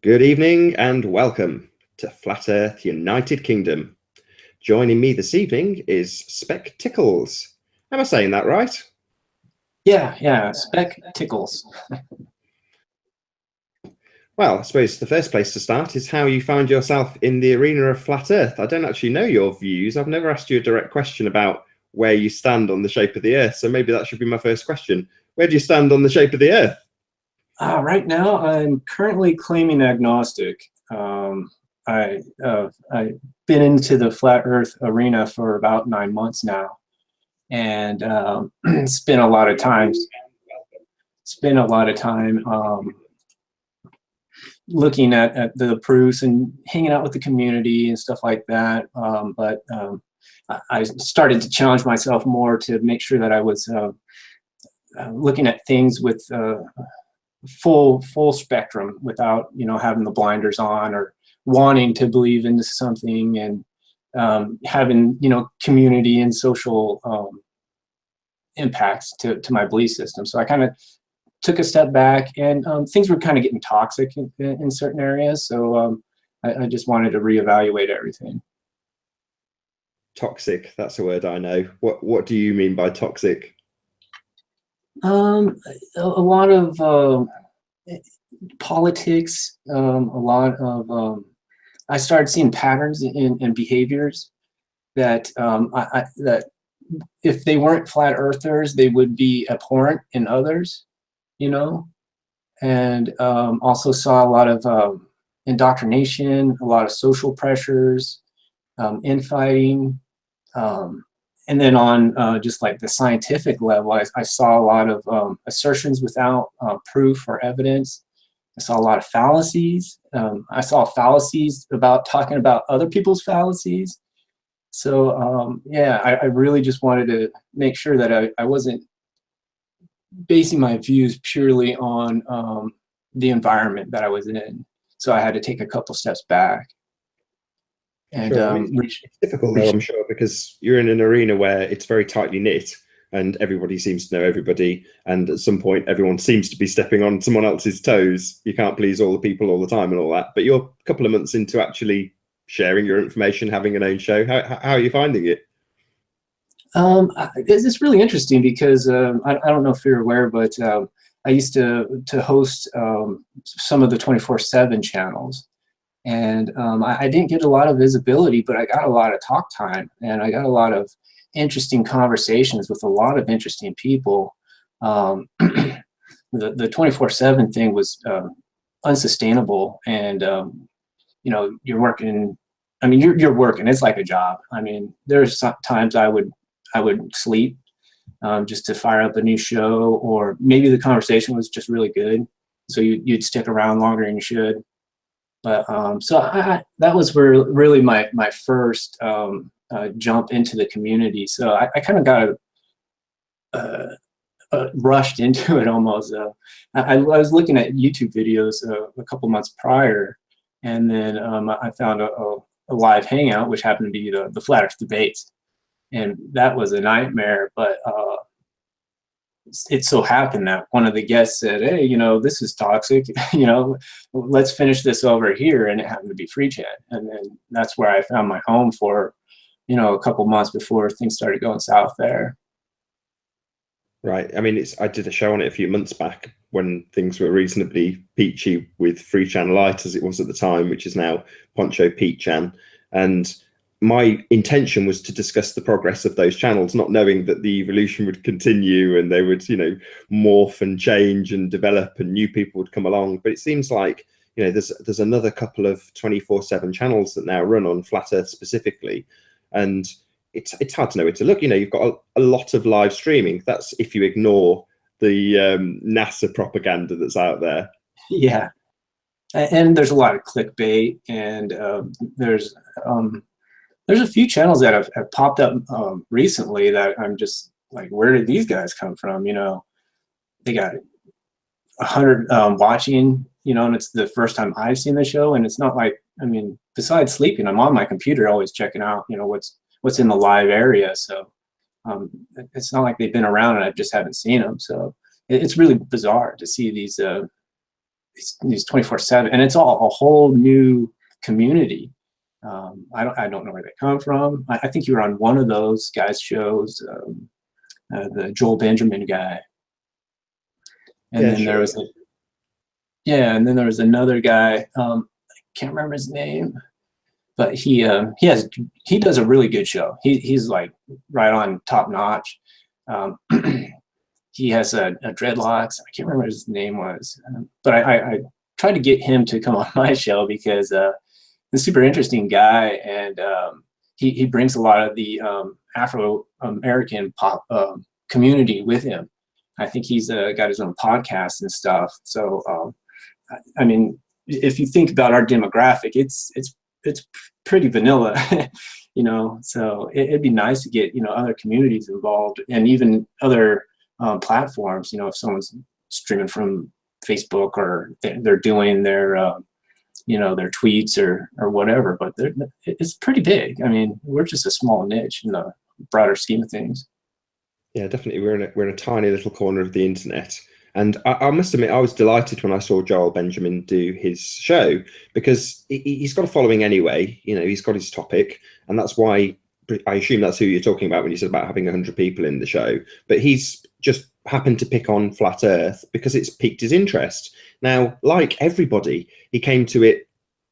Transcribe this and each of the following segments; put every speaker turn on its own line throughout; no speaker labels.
Good evening and welcome to Flat Earth United Kingdom. Joining me this evening is Speck Tickles. Am I saying that right?
Yeah, Speck Tickles.
Well, I suppose the first place to start is how you found yourself in the arena of Flat Earth. I don't actually know your views. I've never asked you a direct question about where you stand on the shape of the Earth, so maybe that should be my first question. Where do you stand on the shape of the Earth?
Right now, I'm currently claiming agnostic. I've been into the flat Earth arena for about 9 months now, and spent a lot of time. Spent a lot of time looking at the proofs and hanging out with the community and stuff like that. I started to challenge myself more to make sure that I was looking at things with full spectrum without having the blinders on or wanting to believe into something, and having community and social impacts to my belief system. So I kind of took a step back, and things were kind of getting toxic in certain areas, so I just wanted to reevaluate everything.
Toxic, that's a word I know. What do you mean by toxic?
A lot of politics, a lot of I started seeing patterns in behaviors that that if they weren't flat earthers, they would be abhorrent in others, and also saw a lot of indoctrination, a lot of social pressures, infighting. And then on just like the scientific level, I saw a lot of assertions without proof or evidence. I saw a lot of fallacies. I saw fallacies about talking about other people's fallacies. So yeah, I really just wanted to make sure that I wasn't basing my views purely on the environment that I was in. So I had to take a couple steps back. And
Sure. I mean, it's difficult though, I'm sure, because you're in an arena where it's very tightly knit and everybody seems to know everybody. And at some point, everyone seems to be stepping on someone else's toes. You can't please all the people all the time and all that. But you're a couple of months into actually sharing your information, having an own show. How are you finding it?
It's really interesting because I don't know if you're aware, but I used to host some of the 24/7 channels. And I didn't get a lot of visibility, but I got a lot of talk time, and I got a lot of interesting conversations with a lot of interesting people. The 24/7 thing was unsustainable, and you're working. I mean, you're working. It's like a job. I mean, there's times I would sleep just to fire up a new show, or maybe the conversation was just really good, so you'd stick around longer than you should. But so that was where really my first jump into the community. So I kind of got rushed into it almost. I was looking at YouTube videos a couple months prior, and then I found a live hangout, which happened to be the Flat Earth debates, and that was a nightmare. But it so happened that one of the guests said, "Hey, this is toxic. Let's finish this over here." And it happened to be Free Chat, and then that's where I found my home for, a couple months before things started going south there.
Right. I mean, I did a show on it a few months back when things were reasonably peachy with Free Chan Light, as it was at the time, which is now Poncho Pete Chan. And my intention was to discuss the progress of those channels, not knowing that the evolution would continue and they would, morph and change and develop and new people would come along. But it seems like, there's another couple of 24/7 channels that now run on Flat Earth specifically. And it's hard to know where to look. You've got a lot of live streaming. That's if you ignore the NASA propaganda that's out there.
Yeah. And there's a lot of clickbait, and there's a few channels that have popped up recently that I'm just like, where did these guys come from? They got 100 watching, and it's the first time I've seen the show. And it's not like, I mean, besides sleeping, I'm on my computer always checking out, what's in the live area. So it's not like they've been around and I just haven't seen them. So it's really bizarre to see these he's 24/7, and it's all a whole new community. I don't know where they come from. I think you were on one of those guys' shows, the Joel Benjamin guy, and
Yeah,
then
sure.
there was and then there was another guy. I can't remember his name, but he does a really good show. He's like right on top notch. Um, he has a dreadlocks. I can't remember what his name was, but I tried to get him to come on my show because he's a super interesting guy, and he brings a lot of the Afro American pop community with him. I think he's got his own podcast and stuff. So I mean, if you think about our demographic, it's pretty vanilla, you know. So it'd be nice to get, you know, other communities involved, and even other platforms. You know, if someone's streaming from Facebook, or they're doing their you know, their tweets or whatever, but it's pretty big. I mean, we're just a small niche in the broader scheme of things.
Yeah, definitely. We're in a tiny little corner of the internet. And I must admit, I was delighted when I saw Joel Benjamin do his show, because he's got a following anyway. You know, he's got his topic, and that's why I assume that's who you're talking about when you said about having 100 people in the show. But he's just happened to pick on flat Earth because it's piqued his interest. Now, like everybody, he came to it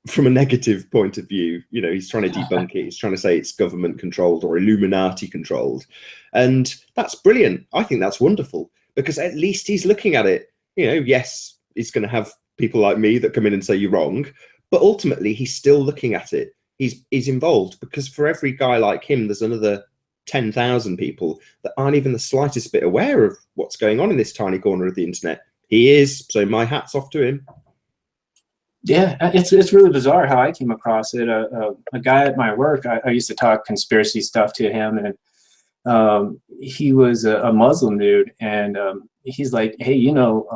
from a negative point of view. You know, he's trying to debunk it. He's trying to say it's government controlled or Illuminati controlled. And that's brilliant. I think that's wonderful, because at least he's looking at it. You know, yes, he's going to have people like me that come in and say you're wrong, but ultimately he's still looking at it. He's involved, because for every guy like him, there's another 10,000 people that aren't even the slightest bit aware of what's going on in this tiny corner of the internet. He is, so my hat's off to him.
Yeah, it's really bizarre how I came across it. A guy at my work, I used to talk conspiracy stuff to him, and he was a Muslim dude, and he's like, hey, you know,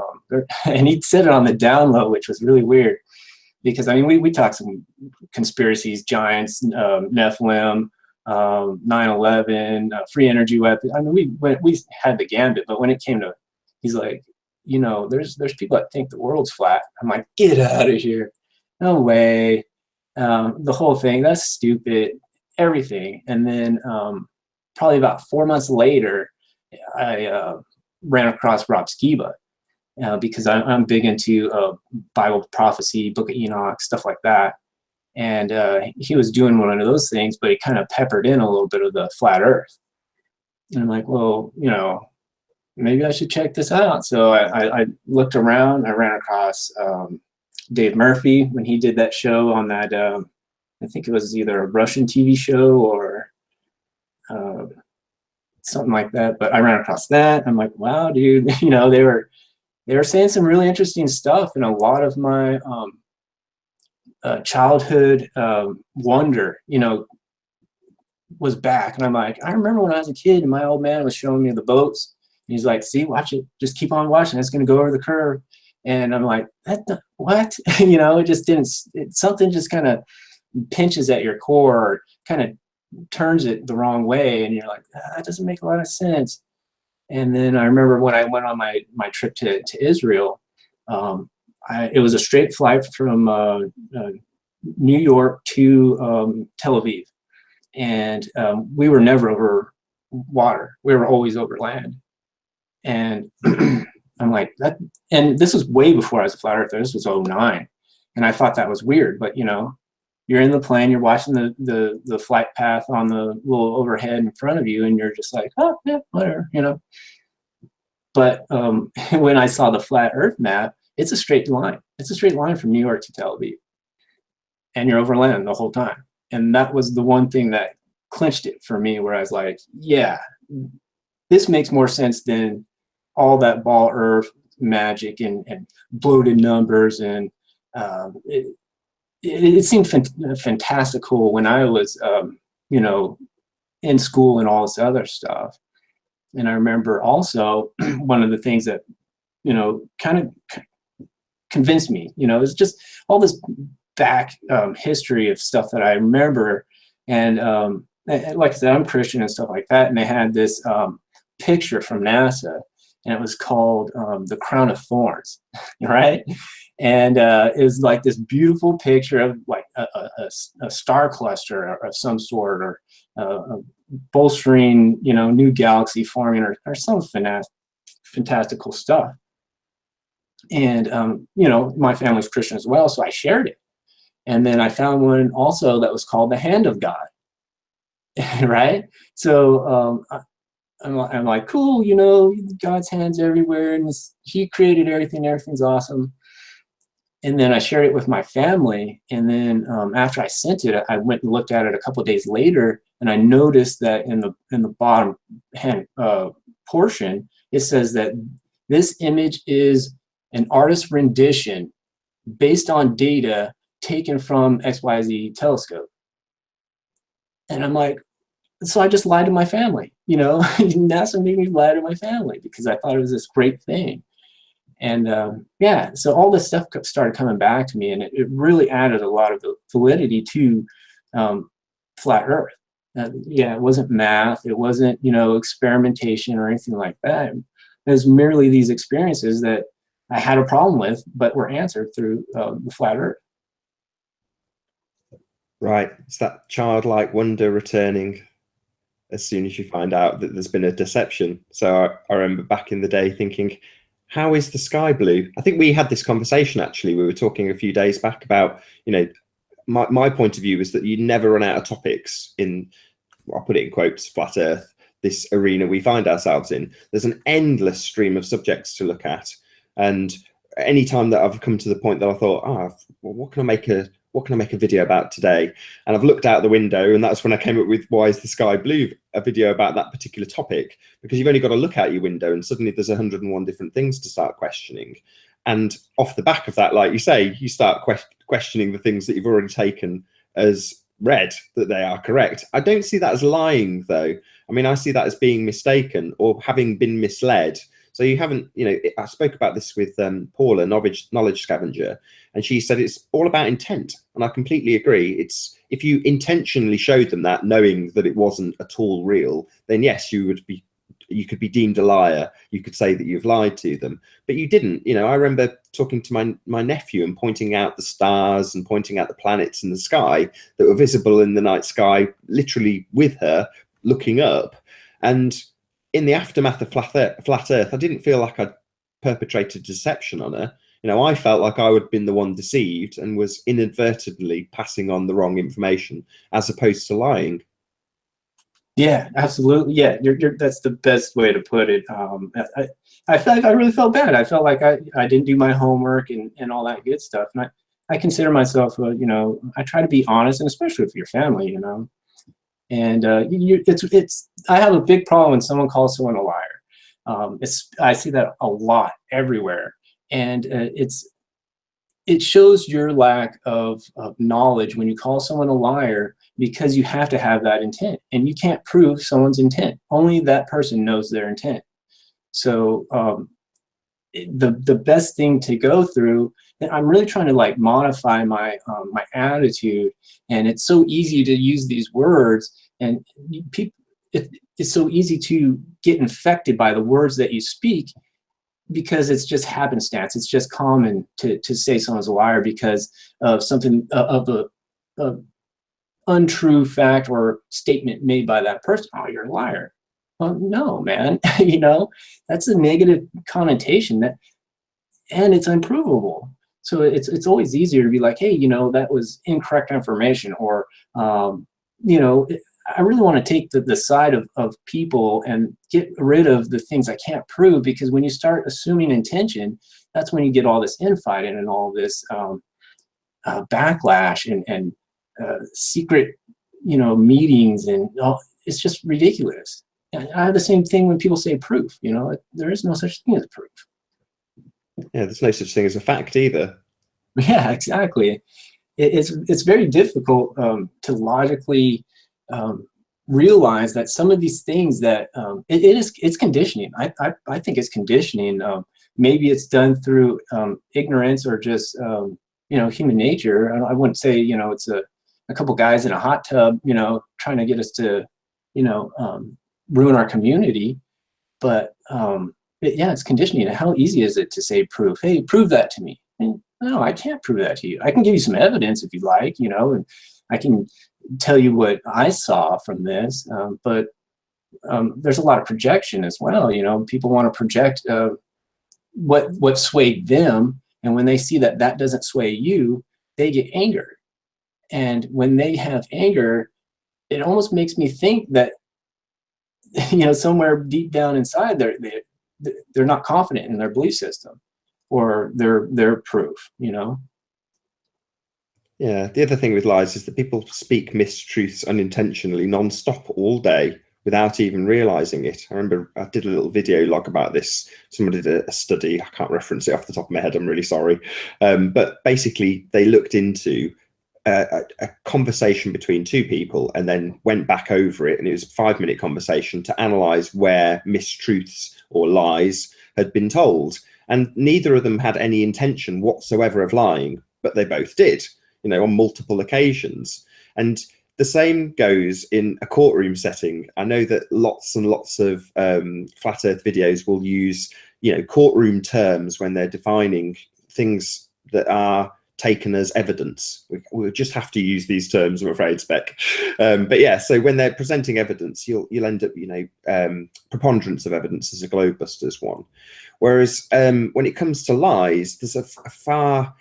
and he said it on the down low, which was really weird, because I mean, we talked some conspiracies, giants, Nephilim, 9/11, free energy weapons. I mean, we had the gambit, but when it came to, he's like, you know, there's people that think the world's flat. I'm like, get out of here, no way. The whole thing, that's stupid, everything. And then probably about 4 months later, I ran across Rob Skiba, because I'm big into Bible prophecy, Book of Enoch, stuff like that. And he was doing one of those things, but he kind of peppered in a little bit of the flat Earth. And I'm like, well, you know, maybe I should check this out. So I looked around. I ran across Dave Murphy when he did that show on that. I think it was either a Russian TV show or something like that. But I ran across that. I'm like, wow, dude. You know, they were saying some really interesting stuff, and a lot of my childhood wonder, you know, was back. And I'm like, I remember when I was a kid and my old man was showing me the boats. And he's like, see, watch it. Just keep on watching. It's going to go over the curve. And I'm like, what? You know, it just didn't, something just kind of pinches at your core, or kind of turns it the wrong way. And you're like, that doesn't make a lot of sense. And then I remember when I went on my trip to Israel, it was a straight flight from New York to Tel Aviv. And we were never over water. We were always over land. And I'm like, that, and this was way before I was a flat earther. This was 2009. And I thought that was weird, but you know, you're in the plane, you're watching the flight path on the little overhead in front of you, and you're just like, oh yeah, whatever, you know. But when I saw the flat earth map, it's a straight line. It's a straight line from New York to Tel Aviv. And you're over land the whole time. And that was the one thing that clinched it for me, where I was like, yeah, this makes more sense than all that ball earth magic and bloated numbers. And it seemed fantastical when I was, you know, in school and all this other stuff. And I remember also one of the things that, you know, kind of convinced me, you know, it's just all this back history of stuff that I remember. And like I said, I'm Christian and stuff like that. And they had this picture from NASA, and it was called the Crown of Thorns, right? And it was like this beautiful picture of like a star cluster of some sort, or bolstering, you know, new galaxy forming, or some fantastical stuff. And you know, my family's Christian as well, so I shared it. And then I found one also that was called the Hand of God. Right? So I'm like, cool, you know, God's hand's everywhere, and he created everything, everything's awesome. And then I shared it with my family, and then after I sent it, I went and looked at it a couple of days later, and I noticed that in the bottom hand portion, it says that this image is an artist's rendition based on data taken from XYZ telescope. And I'm like, so I just lied to my family, you know. NASA made me lie to my family because I thought it was this great thing. And yeah, so all this stuff started coming back to me, and it really added a lot of validity to flat Earth. Yeah, it wasn't math, it wasn't, you know, experimentation or anything like that. It was merely these experiences that I had a problem with, but were answered through the flat Earth.
Right. It's that childlike wonder returning as soon as you find out that there's been a deception. So I remember back in the day thinking, how is the sky blue? I think we had this conversation, actually. We were talking a few days back about, you know, my point of view is that you never run out of topics in, I'll put it in quotes, flat Earth, this arena we find ourselves in. There's an endless stream of subjects to look at. And any time that I've come to the point that I thought, well, what can I make a video about today? And I've looked out the window, and that's when I came up with Why is the Sky Blue, a video about that particular topic, because you've only got to look out your window and suddenly there's 101 different things to start questioning. And off the back of that, like you say, you start questioning the things that you've already taken as read, that they are correct. I don't see that as lying, though. I mean, I see that as being mistaken or having been misled. So you haven't, you know, I spoke about this with Paula, knowledge scavenger, and she said it's all about intent. And I completely agree. It's, if you intentionally showed them that, knowing that it wasn't at all real, then yes, you could be deemed a liar. You could say that you've lied to them, but you didn't. You know, I remember talking to my nephew and pointing out the stars and pointing out the planets in the sky that were visible in the night sky, literally with her looking up. And in the aftermath of flat Earth, I didn't feel like I'd perpetrated deception on her. You know, I felt like I would have been the one deceived and was inadvertently passing on the wrong information as opposed to lying.
Yeah, absolutely. Yeah, that's the best way to put it. I felt like I really felt bad. I felt like I didn't do my homework and all that good stuff. And I consider myself, you know, I try to be honest, and especially with your family, you know. And I have a big problem when someone calls someone a liar. I see that a lot everywhere, and it shows your lack of knowledge when you call someone a liar, because you have to have that intent, and you can't prove someone's intent. Only that person knows their intent. So the best thing to go through, and I'm really trying to like modify my my attitude, and it's so easy to use these words, and people, it's so easy to get infected by the words that you speak, because it's just happenstance. It's just common to say someone's a liar because of something, of a untrue fact or statement made by that person. Oh, you're a liar. Well, no, man. You know, that's a negative connotation, and it's unprovable. So it's always easier to be like, hey, you know, that was incorrect information, or you know, I really want to take the side of people and get rid of the things I can't prove, because when you start assuming intention, that's when you get all this infighting and all this backlash and secret, you know, meetings, and it's just ridiculous. And I have the same thing when people say proof. You know, there is no such thing as proof.
Yeah, there's no such thing as a fact either.
Yeah, exactly. It's very difficult to logically realize that some of these things that it's conditioning. I think it's conditioning. Maybe it's done through ignorance, or just you know, human nature. I wouldn't say, you know, it's a couple guys in a hot tub, you know, trying to get us to, you know, ruin our community. But yeah, it's conditioning. How easy is it to say proof? Hey, prove that to me. And no, I can't prove that to you. I can give you some evidence if you like, you know, and I can tell you what I saw from this, but there's a lot of projection as well. You know, people want to project what swayed them, and when they see that that doesn't sway you, they get angered. And when they have anger, it almost makes me think that you know, somewhere deep down inside, they're not confident in their belief system or their proof. You know.
Yeah, the other thing with lies is that people speak mistruths unintentionally, non-stop, all day, without even realizing it. I remember I did a little video log about this. Somebody did a study. I can't reference it off the top of my head. I'm really sorry. But basically, they looked into a conversation between two people and then went back over it. And it was a 5-minute conversation to analyze where mistruths or lies had been told. And neither of them had any intention whatsoever of lying, but they both did, you know, on multiple occasions. And the same goes in a courtroom setting. I know that lots and lots of flat earth videos will use, you know, courtroom terms when they're defining things that are taken as evidence. We'll just have to use these terms, I'm afraid, Speck. But yeah, so when they're presenting evidence, you'll end up, you know, preponderance of evidence is a Globebusters one. Whereas when it comes to lies, there's a far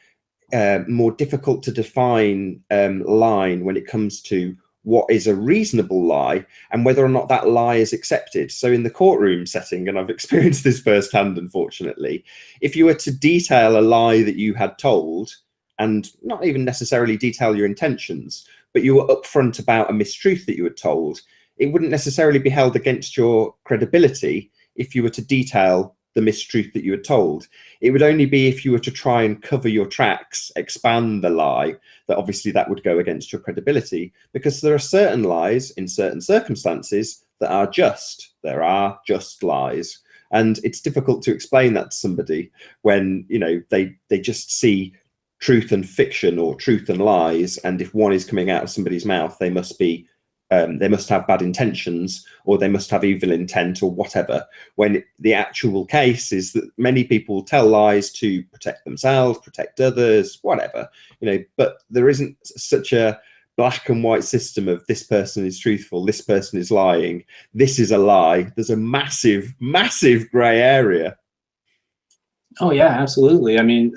more difficult to define line when it comes to what is a reasonable lie and whether or not that lie is accepted. So in the courtroom setting, and I've experienced this firsthand, unfortunately, if you were to detail a lie that you had told, and not even necessarily detail your intentions, but you were upfront about a mistruth that you had told, it wouldn't necessarily be held against your credibility if you were to detail the mistruth that you had told. It would only be if you were to try and cover your tracks, expand the lie, that obviously that would go against your credibility, because there are certain lies in certain circumstances that are just. There are just lies. And it's difficult to explain that to somebody when, you know, they just see truth and fiction or truth and lies, and if one is coming out of somebody's mouth, they must have bad intentions, or they must have evil intent, or whatever, when the actual case is that many people tell lies to protect themselves, protect others, whatever, you know, but there isn't such a black and white system of this person is truthful, this person is lying, this is a lie. There's a massive gray area.
Oh yeah, absolutely. I mean,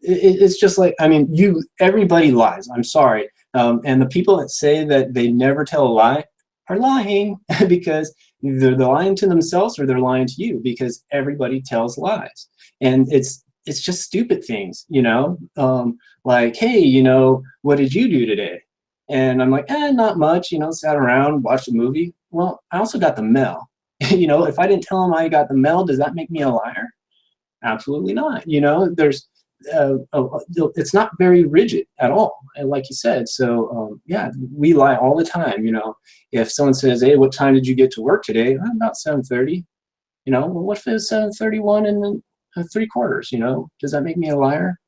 it's just like, I mean, everybody lies. I'm sorry. And the people that say that they never tell a lie are lying because either they're lying to themselves or they're lying to you, because everybody tells lies. And it's just stupid things, you know, like, hey, you know, what did you do today? And I'm like, not much, you know, sat around, watched a movie. Well, I also got the mail. You know, if I didn't tell them I got the mail, does that make me a liar? Absolutely not. You know, it's not very rigid at all, and like you said, so yeah, we lie all the time. You know, if someone says, hey, what time did you get to work today? About 7:30. You know, well, what if it's 7:31 and 3/4? You know, does that make me a liar?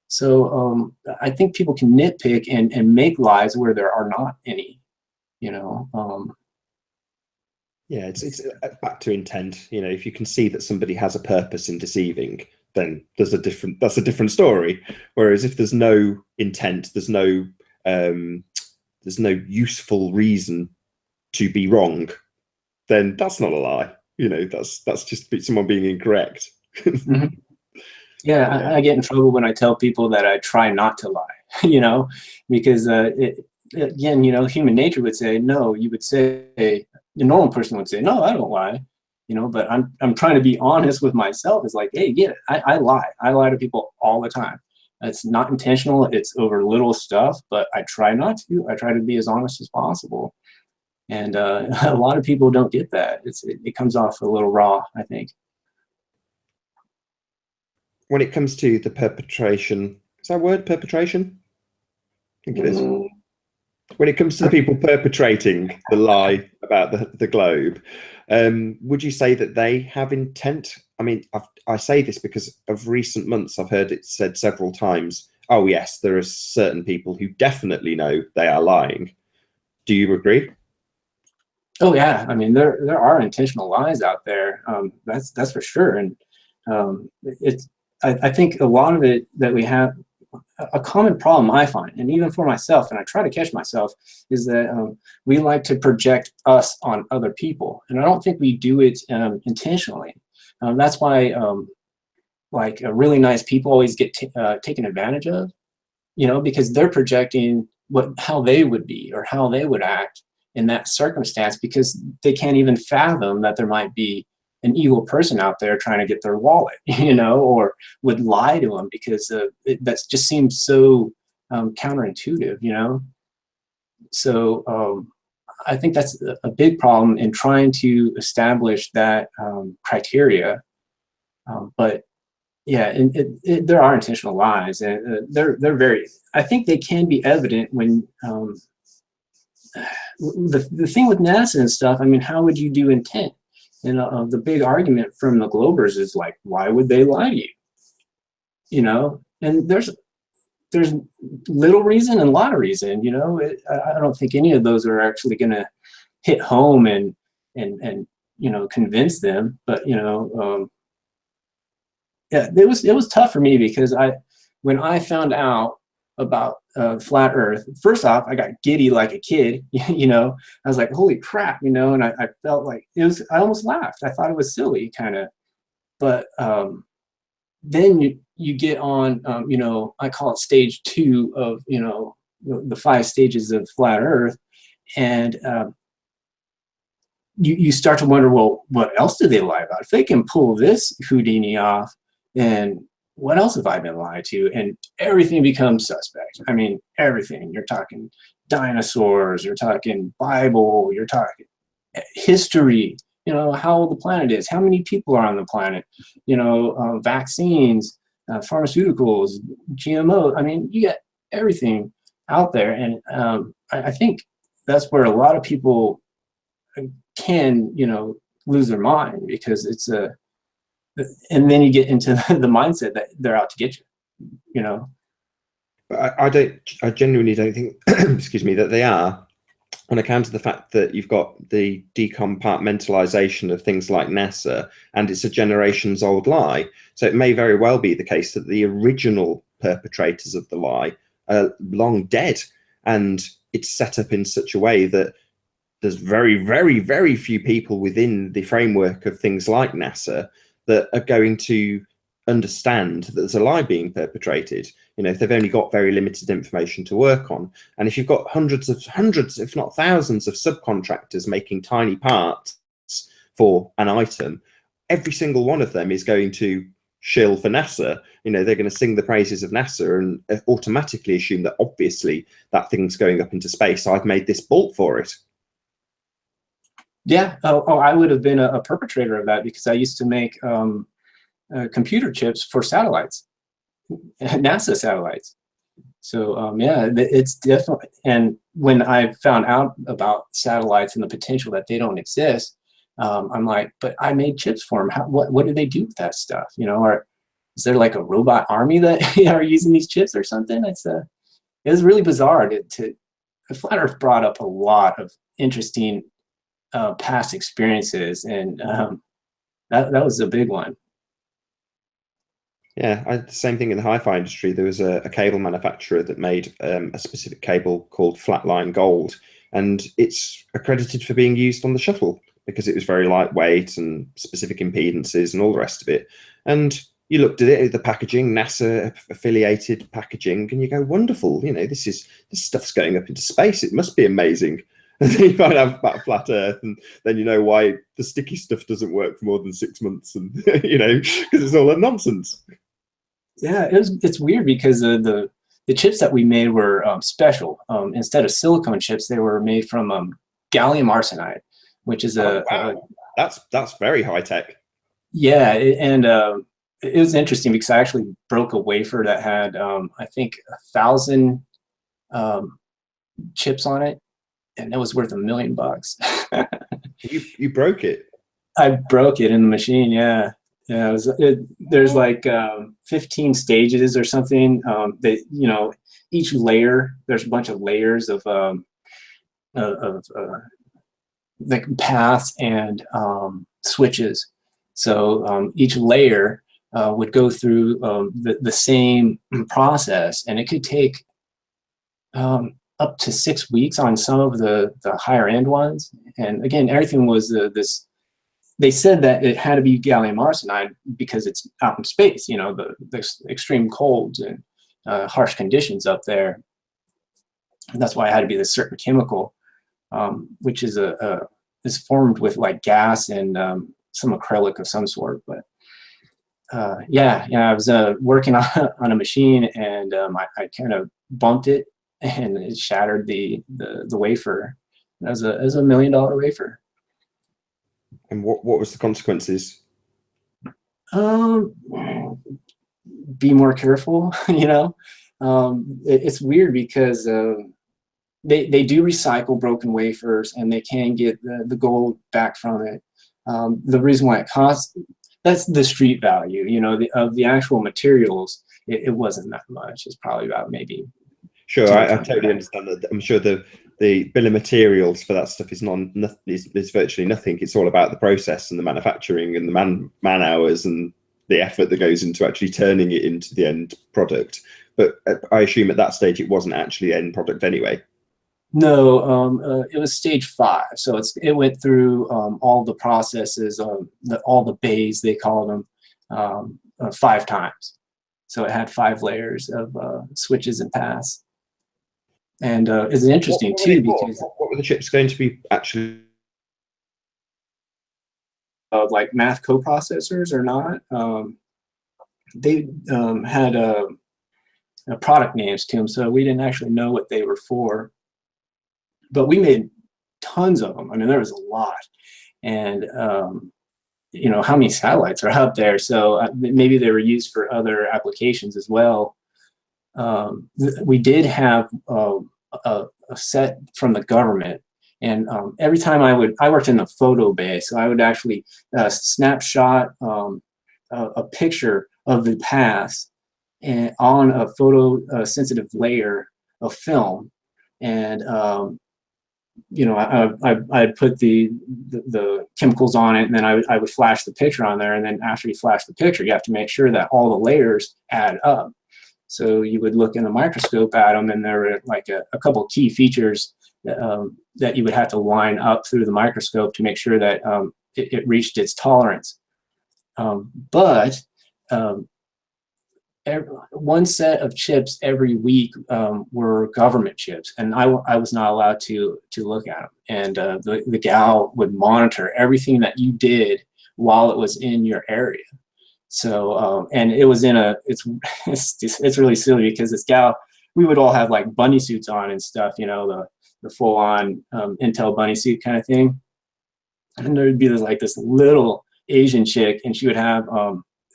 So I think people can nitpick and make lies where there are not any. You know.
Yeah, it's back to intent. You know, if you can see that somebody has a purpose in deceiving, then that's a different story. Whereas if there's no intent, there's no useful reason to be wrong, then that's not a lie. You know, that's just someone being incorrect.
Mm-hmm. Yeah, I get in trouble when I tell people that I try not to lie. You know, because again, you know, human nature would say no. You would say, the normal person would say, no, I don't lie. You know, but I'm trying to be honest with myself. It's like, hey, yeah, I lie. I lie to people all the time. It's not intentional. It's over little stuff, but I try not to. I try to be as honest as possible. And a lot of people don't get that. It comes off a little raw, I think.
When it comes to the perpetration, is that word perpetration? I think it is. When it comes to the people perpetrating the lie about the globe, would you say that they have intent? I mean, I say this because of recent months, I've heard it said several times, oh yes, there are certain people who definitely know they are lying. Do you agree?
Oh yeah, I mean there are intentional lies out there. That's for sure, and it's I think a lot of it that we have, a common problem I find, and even for myself, and I try to catch myself, is that we like to project us on other people, and I don't think we do it intentionally. That's why like really nice people always get taken advantage of, you know, because they're projecting how they would be or how they would act in that circumstance, because they can't even fathom that there might be an evil person out there trying to get their wallet, you know, or would lie to them because that just seems so counterintuitive, you know. So I think that's a big problem in trying to establish that criteria. But yeah, and there are intentional lies, and they're very. I think they can be evident when the thing with NASA and stuff. I mean, how would you do intent? And the big argument from the Globers is like, why would they lie to you? You know, and there's little reason and a lot of reason. You know, I don't think any of those are actually going to hit home and you know, convince them. But you know, yeah, it was tough for me because when I found out about flat Earth, first off, I got giddy like a kid. You know, I was like, holy crap, you know, and I felt like I almost laughed. I thought it was silly, kind of. But then you get on, you know, I call it stage 2 of, you know, the 5 stages of flat Earth, and you start to wonder, well, what else do they lie about? If they can pull this Houdini off, then what else have I been lied to? And everything becomes suspect. I mean, everything. You're talking dinosaurs, you're talking Bible, you're talking history, you know, how old the planet is, how many people are on the planet, you know, vaccines, pharmaceuticals, GMO. I mean, you get everything out there. And I think that's where a lot of people can, you know, lose their mind, because it's and then you get into the mindset that they're out to get you, you know.
But I genuinely don't think, excuse me, that they are, on account of the fact that you've got the decompartmentalization of things like NASA, and it's a generations old lie. So it may very well be the case that the original perpetrators of the lie are long dead, and it's set up in such a way that there's very, very, very few people within the framework of things like NASA that are going to understand that there's a lie being perpetrated. You know, if they've only got very limited information to work on, and if you've got hundreds, if not thousands, of subcontractors making tiny parts for an item, every single one of them is going to shill for NASA. You know, they're going to sing the praises of NASA and automatically assume that obviously that thing's going up into space. I've made this bolt for it.
Yeah. Oh, I would have been a perpetrator of that, because I used to make computer chips for satellites, NASA satellites. So yeah, it's definitely. And when I found out about satellites and the potential that they don't exist, I'm like, but I made chips for them. What do they do with that stuff? You know, or is there like a robot army that are using these chips or something? It was really bizarre. Flat Earth brought up a lot of interesting past experiences, and that was a big one.
Yeah, the same thing in the hi-fi industry. There was a cable manufacturer that made a specific cable called Flatline Gold, and it's accredited for being used on the shuttle because it was very lightweight and specific impedances and all the rest of it. And you looked at it, the packaging, NASA affiliated packaging, and you go, wonderful, you know, this stuff's going up into space. It must be amazing. And then you find out about flat Earth, and then you know why the sticky stuff doesn't work for more than 6 months, and you know, because it's all a nonsense.
Yeah, it's weird because the chips that we made were special. Instead of silicone chips, they were made from gallium arsenide, which is
wow. That's very high tech.
Yeah, and it was interesting because I actually broke a wafer that had I think 1,000 chips on it, and it was worth $1 million.
You broke it.
I broke it in the machine. Yeah, yeah. There's like 15 stages or something. You know, each layer. There's a bunch of layers of like paths and switches. So each layer would go through the same process, and it could take up to 6 weeks on some of the higher end ones. And again, everything was this. They said that it had to be gallium arsenide because it's out in space, you know, the extreme colds and harsh conditions up there. And that's why it had to be this certain chemical, which is is formed with like gas and some acrylic of some sort. But yeah, I was working on a machine, and I kind of bumped it, and it shattered the wafer. As a $1 million wafer.
And what was the consequences?
Be more careful, you know. It's weird because they do recycle broken wafers, and they can get the gold back from it. The reason why it costs, that's the street value, you know, of the actual materials. It wasn't that much. It's probably about maybe.
Sure, I totally understand that. I'm sure the bill of materials for that stuff is virtually nothing. It's all about the process and the manufacturing and the man hours and the effort that goes into actually turning it into the end product. But I assume at that stage it wasn't actually the end product anyway.
No, it was stage 5. So it went through all the processes, all the bays, they called them, 5 times. So it had 5 layers of switches and paths. And it's interesting too because
what were the chips going to be actually?
Like math coprocessors or not? They had product names to them, so we didn't actually know what they were for. But we made tons of them. I mean, there was a lot, and you know, how many satellites are out there? So maybe they were used for other applications as well. We did have a set from the government, and every time I worked in the photo bay, so I would actually snapshot a picture of the paths and on a photo sensitive layer of film, and you know, I'd put the chemicals on it, and then I would flash the picture on there, and then after you flash the picture, you have to make sure that all the layers add up. So you would look in the microscope at them, and there were like a couple key features that you would have to line up through the microscope to make sure that it reached its tolerance. But one set of chips every week were government chips, and I was not allowed to look at them. And the gal would monitor everything that you did while it was in your area. So and it was in it's really silly because this gal, we would all have like bunny suits on and stuff, you know, the full on Intel bunny suit kind of thing. And there would be this little Asian chick, and she would have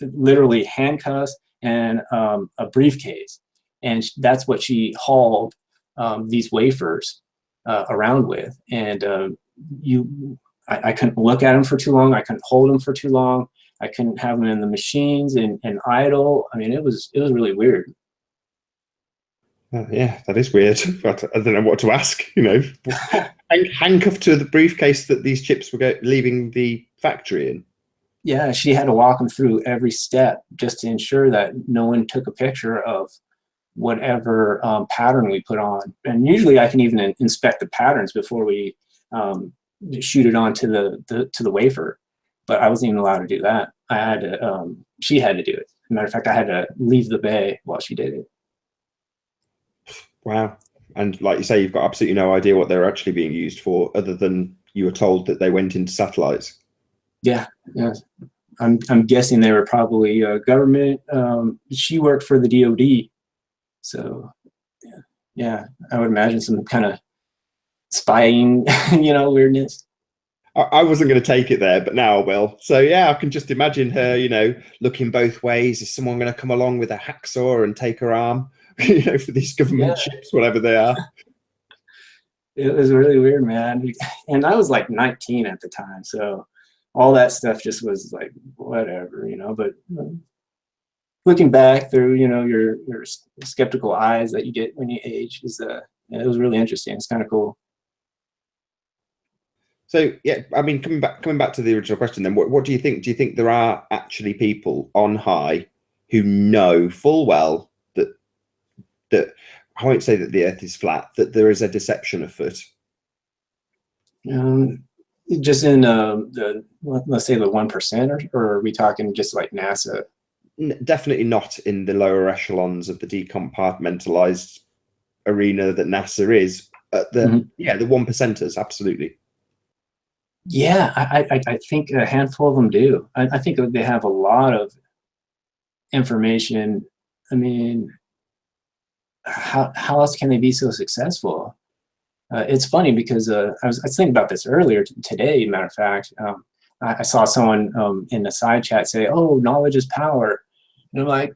literally handcuffs and a briefcase, and that's what she hauled these wafers around with. And I couldn't look at them for too long. I couldn't hold them for too long. I couldn't have them in the machines and idle. I mean, it was really weird.
Yeah, that is weird. But I don't know what to ask. You know, handcuffed to the briefcase that these chips were leaving the factory in.
Yeah, she had to walk them through every step just to ensure that no one took a picture of whatever pattern we put on. And usually, I can even inspect the patterns before we shoot it onto the wafer. But I wasn't even allowed to do that. I had to. She had to do it. As a matter of fact, I had to leave the bay while she did it.
Wow! And like you say, you've got absolutely no idea what they're actually being used for, other than you were told that they went into satellites.
Yeah. I'm guessing they were probably government. She worked for the DoD, so yeah. I would imagine some kind of spying, you know, weirdness.
I wasn't going to take it there, but now I will. So yeah, I can just imagine her, you know, looking both ways. Is someone going to come along with a hacksaw and take her arm, you know, for these government chips, whatever they are?
It was really weird, man. And I was like 19 at the time, so all that stuff just was like whatever, you know. But looking back through, you know, your skeptical eyes that you get when you age, it was really interesting. It's kind of cool.
So yeah, I mean, coming back to the original question, then what do you think? Do you think there are actually people on high who know full well that I won't say that the Earth is flat, that there is a deception afoot?
Um, just in let's say the 1%, or are we talking just like NASA?
Definitely not in the lower echelons of the decompartmentalized arena that NASA is.
Mhm.
The one percenters, absolutely.
Yeah, I think a handful of them do. I think they have a lot of information. I mean, how else can they be so successful? It's funny because I was thinking about this earlier today. Matter of fact, I saw someone in the side chat say, "Oh, knowledge is power," and I'm like,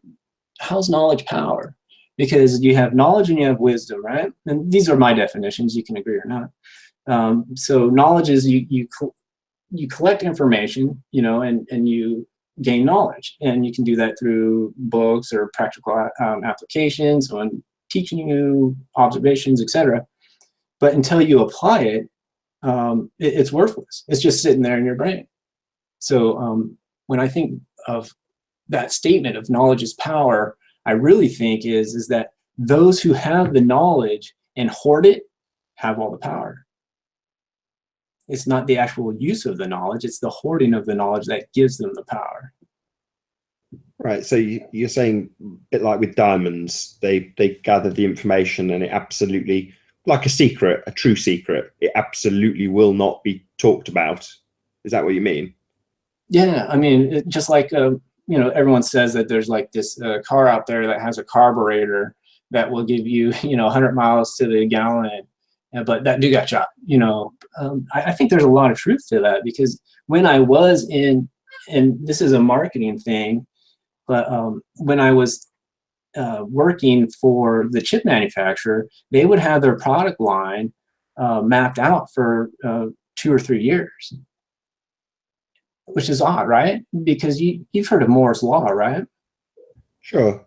"How's knowledge power?" Because you have knowledge and you have wisdom, right? And these are my definitions. You can agree or not. So knowledge is you collect information, and you gain knowledge, and you can do that through books or practical applications on teaching you observations, etc. But until you apply it, it's worthless. It's just sitting there in your brain. So when I think of that statement of knowledge is power, I really think is that those who have the knowledge and hoard it have all the power. It's not the actual use of the knowledge, it's the hoarding of the knowledge that gives them the power.
Right. So you're saying a bit like with diamonds, they gather the information and it absolutely, like a secret, a true secret, it absolutely will not be talked about. Is that what you mean?
Yeah, I mean, just like everyone says that there's like this car out there that has a carburetor that will give you 100 miles to the gallon, but that dude got shot. I think there's a lot of truth to that, because when I was in, and this is a marketing thing, but when I was working for the chip manufacturer, they would have their product line mapped out for 2 or 3 years, which is odd, right? Because you've heard of Moore's law, right?
Sure.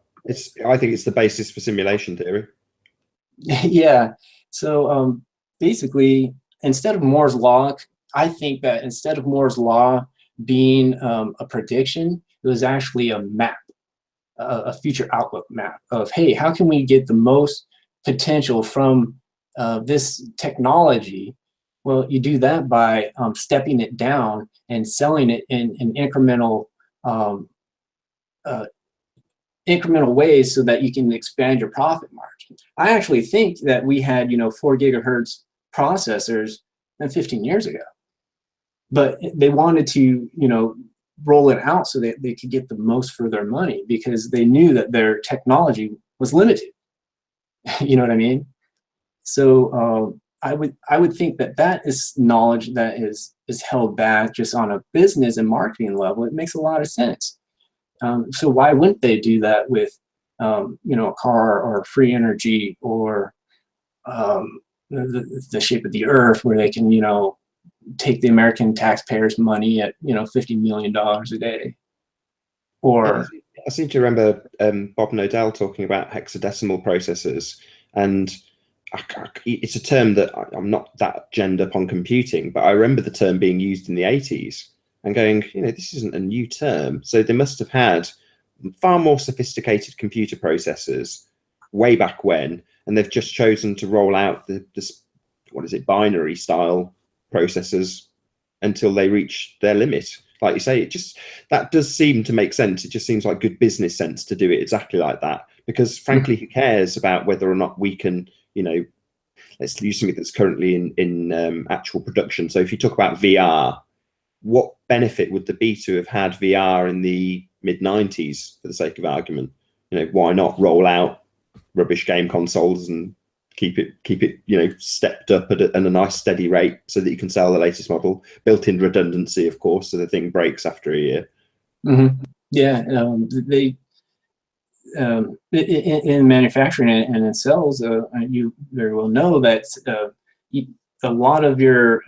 I think it's the basis for simulation theory.
Yeah. So basically, instead of Moore's law, I think that instead of Moore's law being a prediction, it was actually a map, a future outlook map of, hey, how can we get the most potential from this technology? Well, you do that by stepping it down and selling it in um, uh, incremental ways so that you can expand your profit margin. I actually think that we had 4 gigahertz processors 15 years ago, but they wanted to roll it out so that they could get the most for their money, because they knew that their technology was limited. You know what I mean? So I would think that that is knowledge that is held back just on a business and marketing level. It makes a lot of sense. So why wouldn't they do that with a car or free energy, or the shape of the earth, where they can take the American taxpayers' money at $50 million a day?
Yeah,
Or
I seem to remember Bob Nodell talking about hexadecimal processors, and it's a term that I'm not that genned up on computing, but I remember the term being used in the 80s and going, this isn't a new term. So they must have had far more sophisticated computer processors way back when, and they've just chosen to roll out this, what is it, binary style processors until they reach their limit. Like you say, that does seem to make sense. It just seems like good business sense to do it exactly like that, because frankly, who cares about whether or not we can, let's use something that's currently in actual production. So if you talk about VR, what benefit would there be to have had VR in the mid-90s, for the sake of argument? Why not roll out rubbish game consoles and keep it stepped up at a nice steady rate so that you can sell the latest model, built-in redundancy, of course, so the thing breaks after a year.
mm-hmm. Yeah, they in manufacturing and in sales, you very well know that a lot of your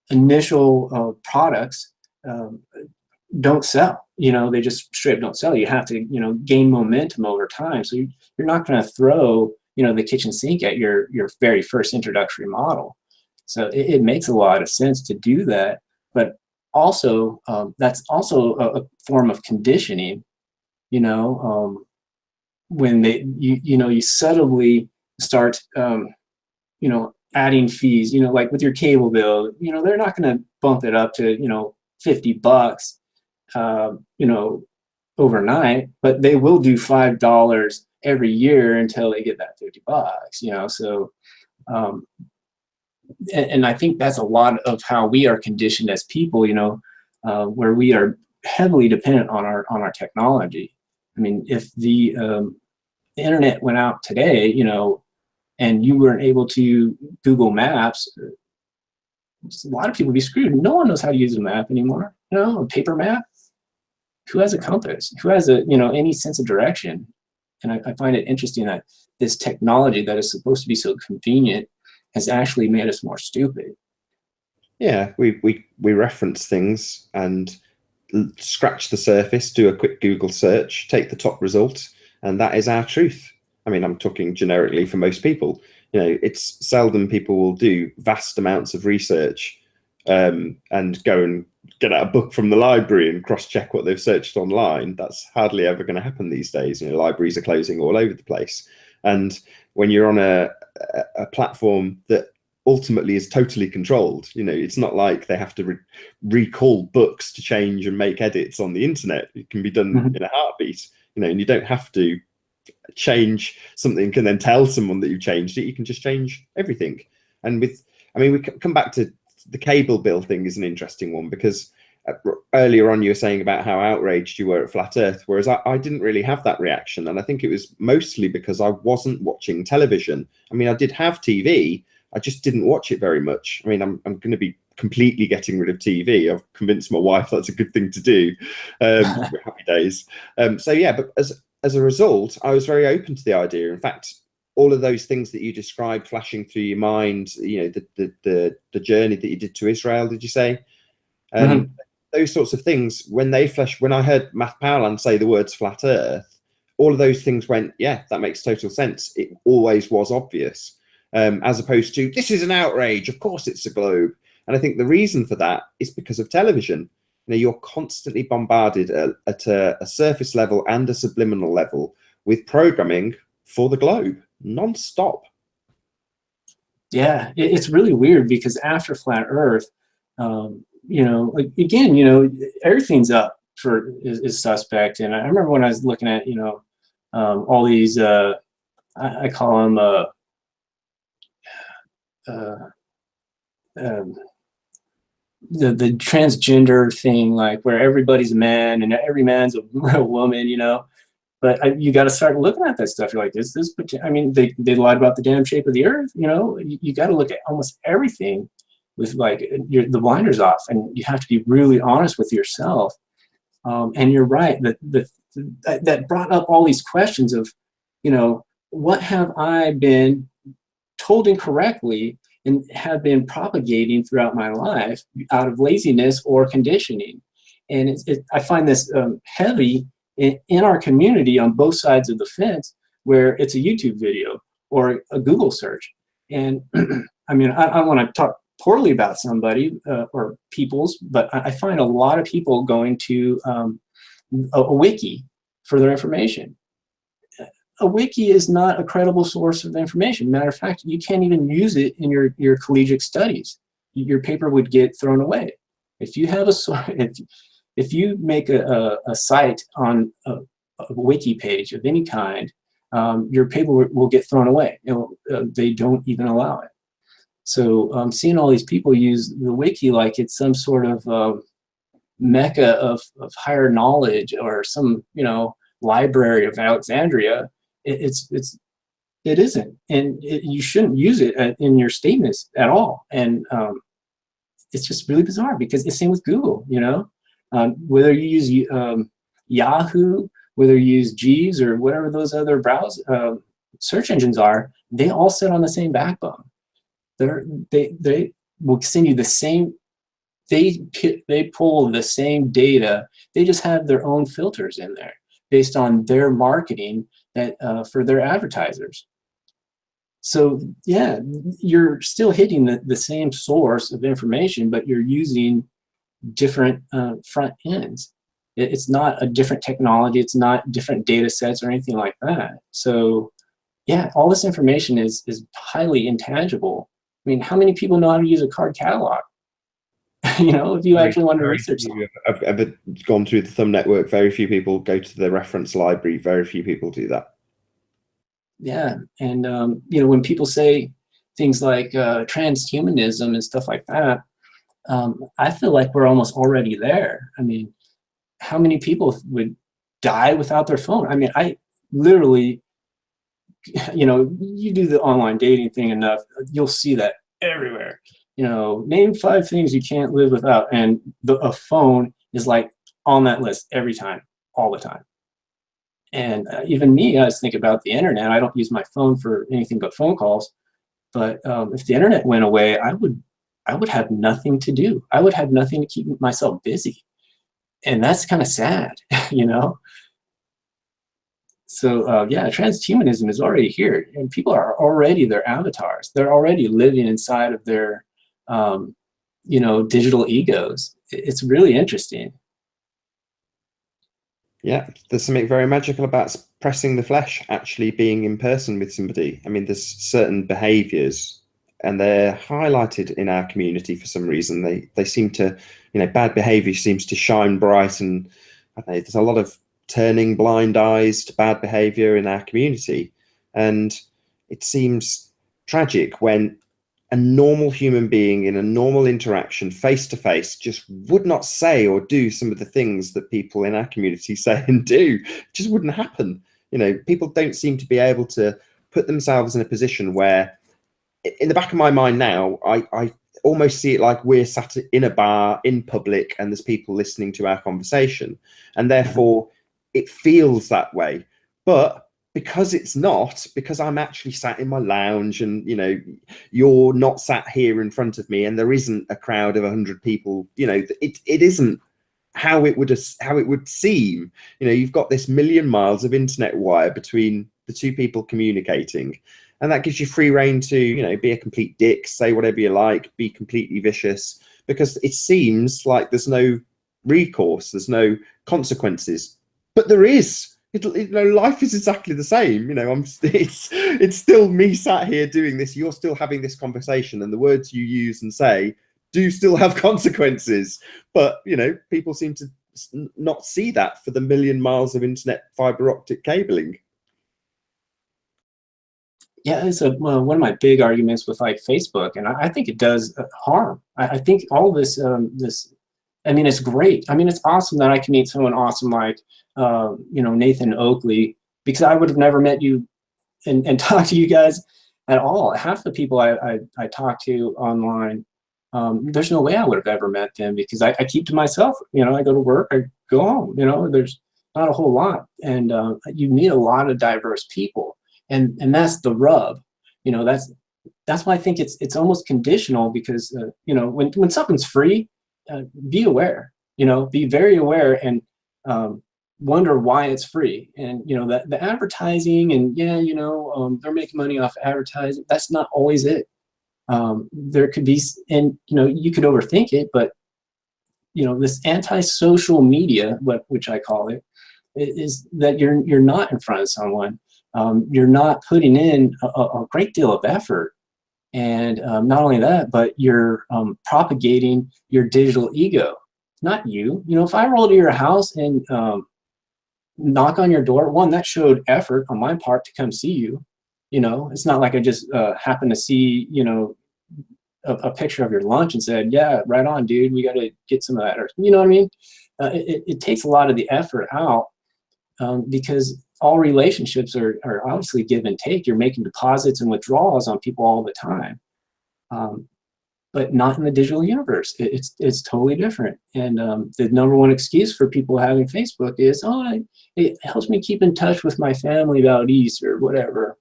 initial products don't sell. They just straight up don't sell. You have to gain momentum over time. So you're not going to throw the kitchen sink at your very first introductory model. So it makes a lot of sense to do that. But also, that's also a form of conditioning, you know, when you subtly start, adding fees, like with your cable bill, they're not going to bump it up to, $50, overnight, but they will do $5 every year until they get that $50, so, and I think that's a lot of how we are conditioned as people, where we are heavily dependent on our technology. I mean, if the internet went out today, and you weren't able to Google Maps, a lot of people would be screwed. No one knows how to use a map anymore. A paper map. Who has a compass? Who has any sense of direction? And I find it interesting that this technology that is supposed to be so convenient has actually made us more stupid.
Yeah, we reference things and scratch the surface, do a quick Google search, take the top result, and that is our truth. I mean, I'm talking generically for most people. It's seldom people will do vast amounts of research and go and get out a book from the library and cross-check what they've searched online. That's hardly ever going to happen these days. Libraries are closing all over the place. And when you're on a platform that ultimately is totally controlled, it's not like they have to recall books to change and make edits on the internet. It can be done in a heartbeat, and you don't have to change something and then tell someone that you've changed it. You can just change everything. And we come back to the cable bill thing is an interesting one, because earlier on you were saying about how outraged you were at flat earth, whereas I didn't really have that reaction. And I think it was mostly because I wasn't watching television. I mean, I did have TV, I just didn't watch it very much. I mean, I'm going to be completely getting rid of TV. I've convinced my wife that's a good thing to do. Happy days. So yeah, but as a result, I was very open to the idea. In fact, all of those things that you described flashing through your mind, the journey that you did to Israel, did you say? Those sorts of things, when I heard Matt Powland say the words flat earth, all of those things went, yeah, that makes total sense. It always was obvious, as opposed to, this is an outrage, of course it's a globe. And I think the reason for that is because of television. You're constantly bombarded at a surface level and a subliminal level with programming for the globe, non-stop.
Yeah, it's really weird, because after flat Earth, everything's up is suspect. And I remember when I was looking at all these I call them the transgender thing, like where everybody's a man and every man's a real woman, But you got to start looking at that stuff. You're like, I mean, they lied about the damn shape of the earth. You got to look at almost everything with like the blinders off, and you have to be really honest with yourself. And you're right that brought up all these questions of, what have I been told incorrectly and have been propagating throughout my life out of laziness or conditioning. And I find this heavy in our community on both sides of the fence, where it's a YouTube video or a Google search. And I mean, I want to talk poorly about somebody or people's, but I find a lot of people going to a wiki for their information. A wiki is not a credible source of information. Matter of fact, you can't even use it in your collegiate studies. Your paper would get thrown away. If you have if you make a site on a wiki page of any kind, your paper will get thrown away. They don't even allow it. So seeing all these people use the wiki like it's some sort of mecca of higher knowledge, or some library of Alexandria, it isn't, and you shouldn't use it in your statements at all. And it's just really bizarre, because it's the same with Google. Whether you use Yahoo, whether you use Jeeves or whatever those other search engines are, they all sit on the same backbone. They will send you the same. They pull the same data. They just have their own filters in there based on their marketing that for their advertisers. So yeah, you're still hitting the same source of information, but you're using different front ends. It's not a different technology. It's not different data sets or anything like that. So yeah, all this information is highly intangible. I mean, how many people know how to use a card catalog? You know, if you
Very,
actually want to
very
research
few
something.
have ever gone through the thumb network. Very few people go to the reference library. Very few people do that.
Yeah, and you know, when people say things like transhumanism and stuff like that, I feel like we're almost already there. I mean, how many people would die without their phone? I mean, I literally, you know, you do the online dating thing enough, you'll see that everywhere. You know, name 5 things you can't live without, and a phone is like on that list every time, all the time. And even me, I just think about the internet. I don't use my phone for anything but phone calls. But if the internet went away, I would have nothing to do. I would have nothing to keep myself busy, and that's kind of sad, you know. So yeah, transhumanism is already here, and people are already their avatars. They're already living inside of their, um, you know, digital egos. It's really interesting.
Yeah, there's something very magical about pressing the flesh, actually being in person with somebody. I mean, there's certain behaviors and they're highlighted in our community for some reason. They seem to, bad behavior seems to shine bright, and I don't know, there's a lot of turning blind eyes to bad behavior in our community. And it seems tragic when a normal human being in a normal interaction face to face just would not say or do some of the things that people in our community say and do. It just wouldn't happen. People don't seem to be able to put themselves in a position where, in the back of my mind now, I almost see it like we're sat in a bar in public and there's people listening to our conversation, and therefore it feels that way. But because it's not, because I'm actually sat in my lounge and you're not sat here in front of me and there isn't a crowd of 100 people, it isn't how it would seem. You've got this million miles of internet wire between the two people communicating, and that gives you free reign to be a complete dick, say whatever you like, be completely vicious, because it seems like there's no recourse, there's no consequences, but there is. Life is exactly the same. It's still me sat here doing this, you're still having this conversation, and the words you use and say do still have consequences. But people seem to not see that for the million miles of internet fiber optic cabling.
Yeah, it's one of my big arguments with like Facebook, and I think it does harm. I think all this, I mean, it's great. I mean, it's awesome that I can meet someone awesome like, you know, Nathan Oakley, because I would have never met you and talked to you guys at all. Half the people I talk to online, there's no way I would have ever met them because I keep to myself. You know, I go to work, I go home. You know, there's not a whole lot, and you meet a lot of diverse people, and that's the rub. You know, that's why I think it's almost conditional because you know, when something's free, be aware. You know, be very aware and wonder why it's free. And you know that the advertising and yeah, you know, they're making money off advertising. That's not always it. There could be, and you know, you could overthink it, but you know, this anti-social media, which I call it, is that you're not in front of someone. You're not putting in a great deal of effort, and not only that, but you're propagating your digital ego. Not you. You know, if I roll to your house and knock on your door, one, that showed effort on my part to come see you. You know, it's not like I just happened to see, you know, a picture of your lunch and said, yeah, right on, dude, we got to get some of that. Or, you know what I mean? It takes a lot of the effort out because all relationships are obviously give and take. You're making deposits and withdrawals on people all the time. But not in the digital universe. It's totally different. And the number one excuse for people having Facebook is, oh, it helps me keep in touch with my family about East or whatever.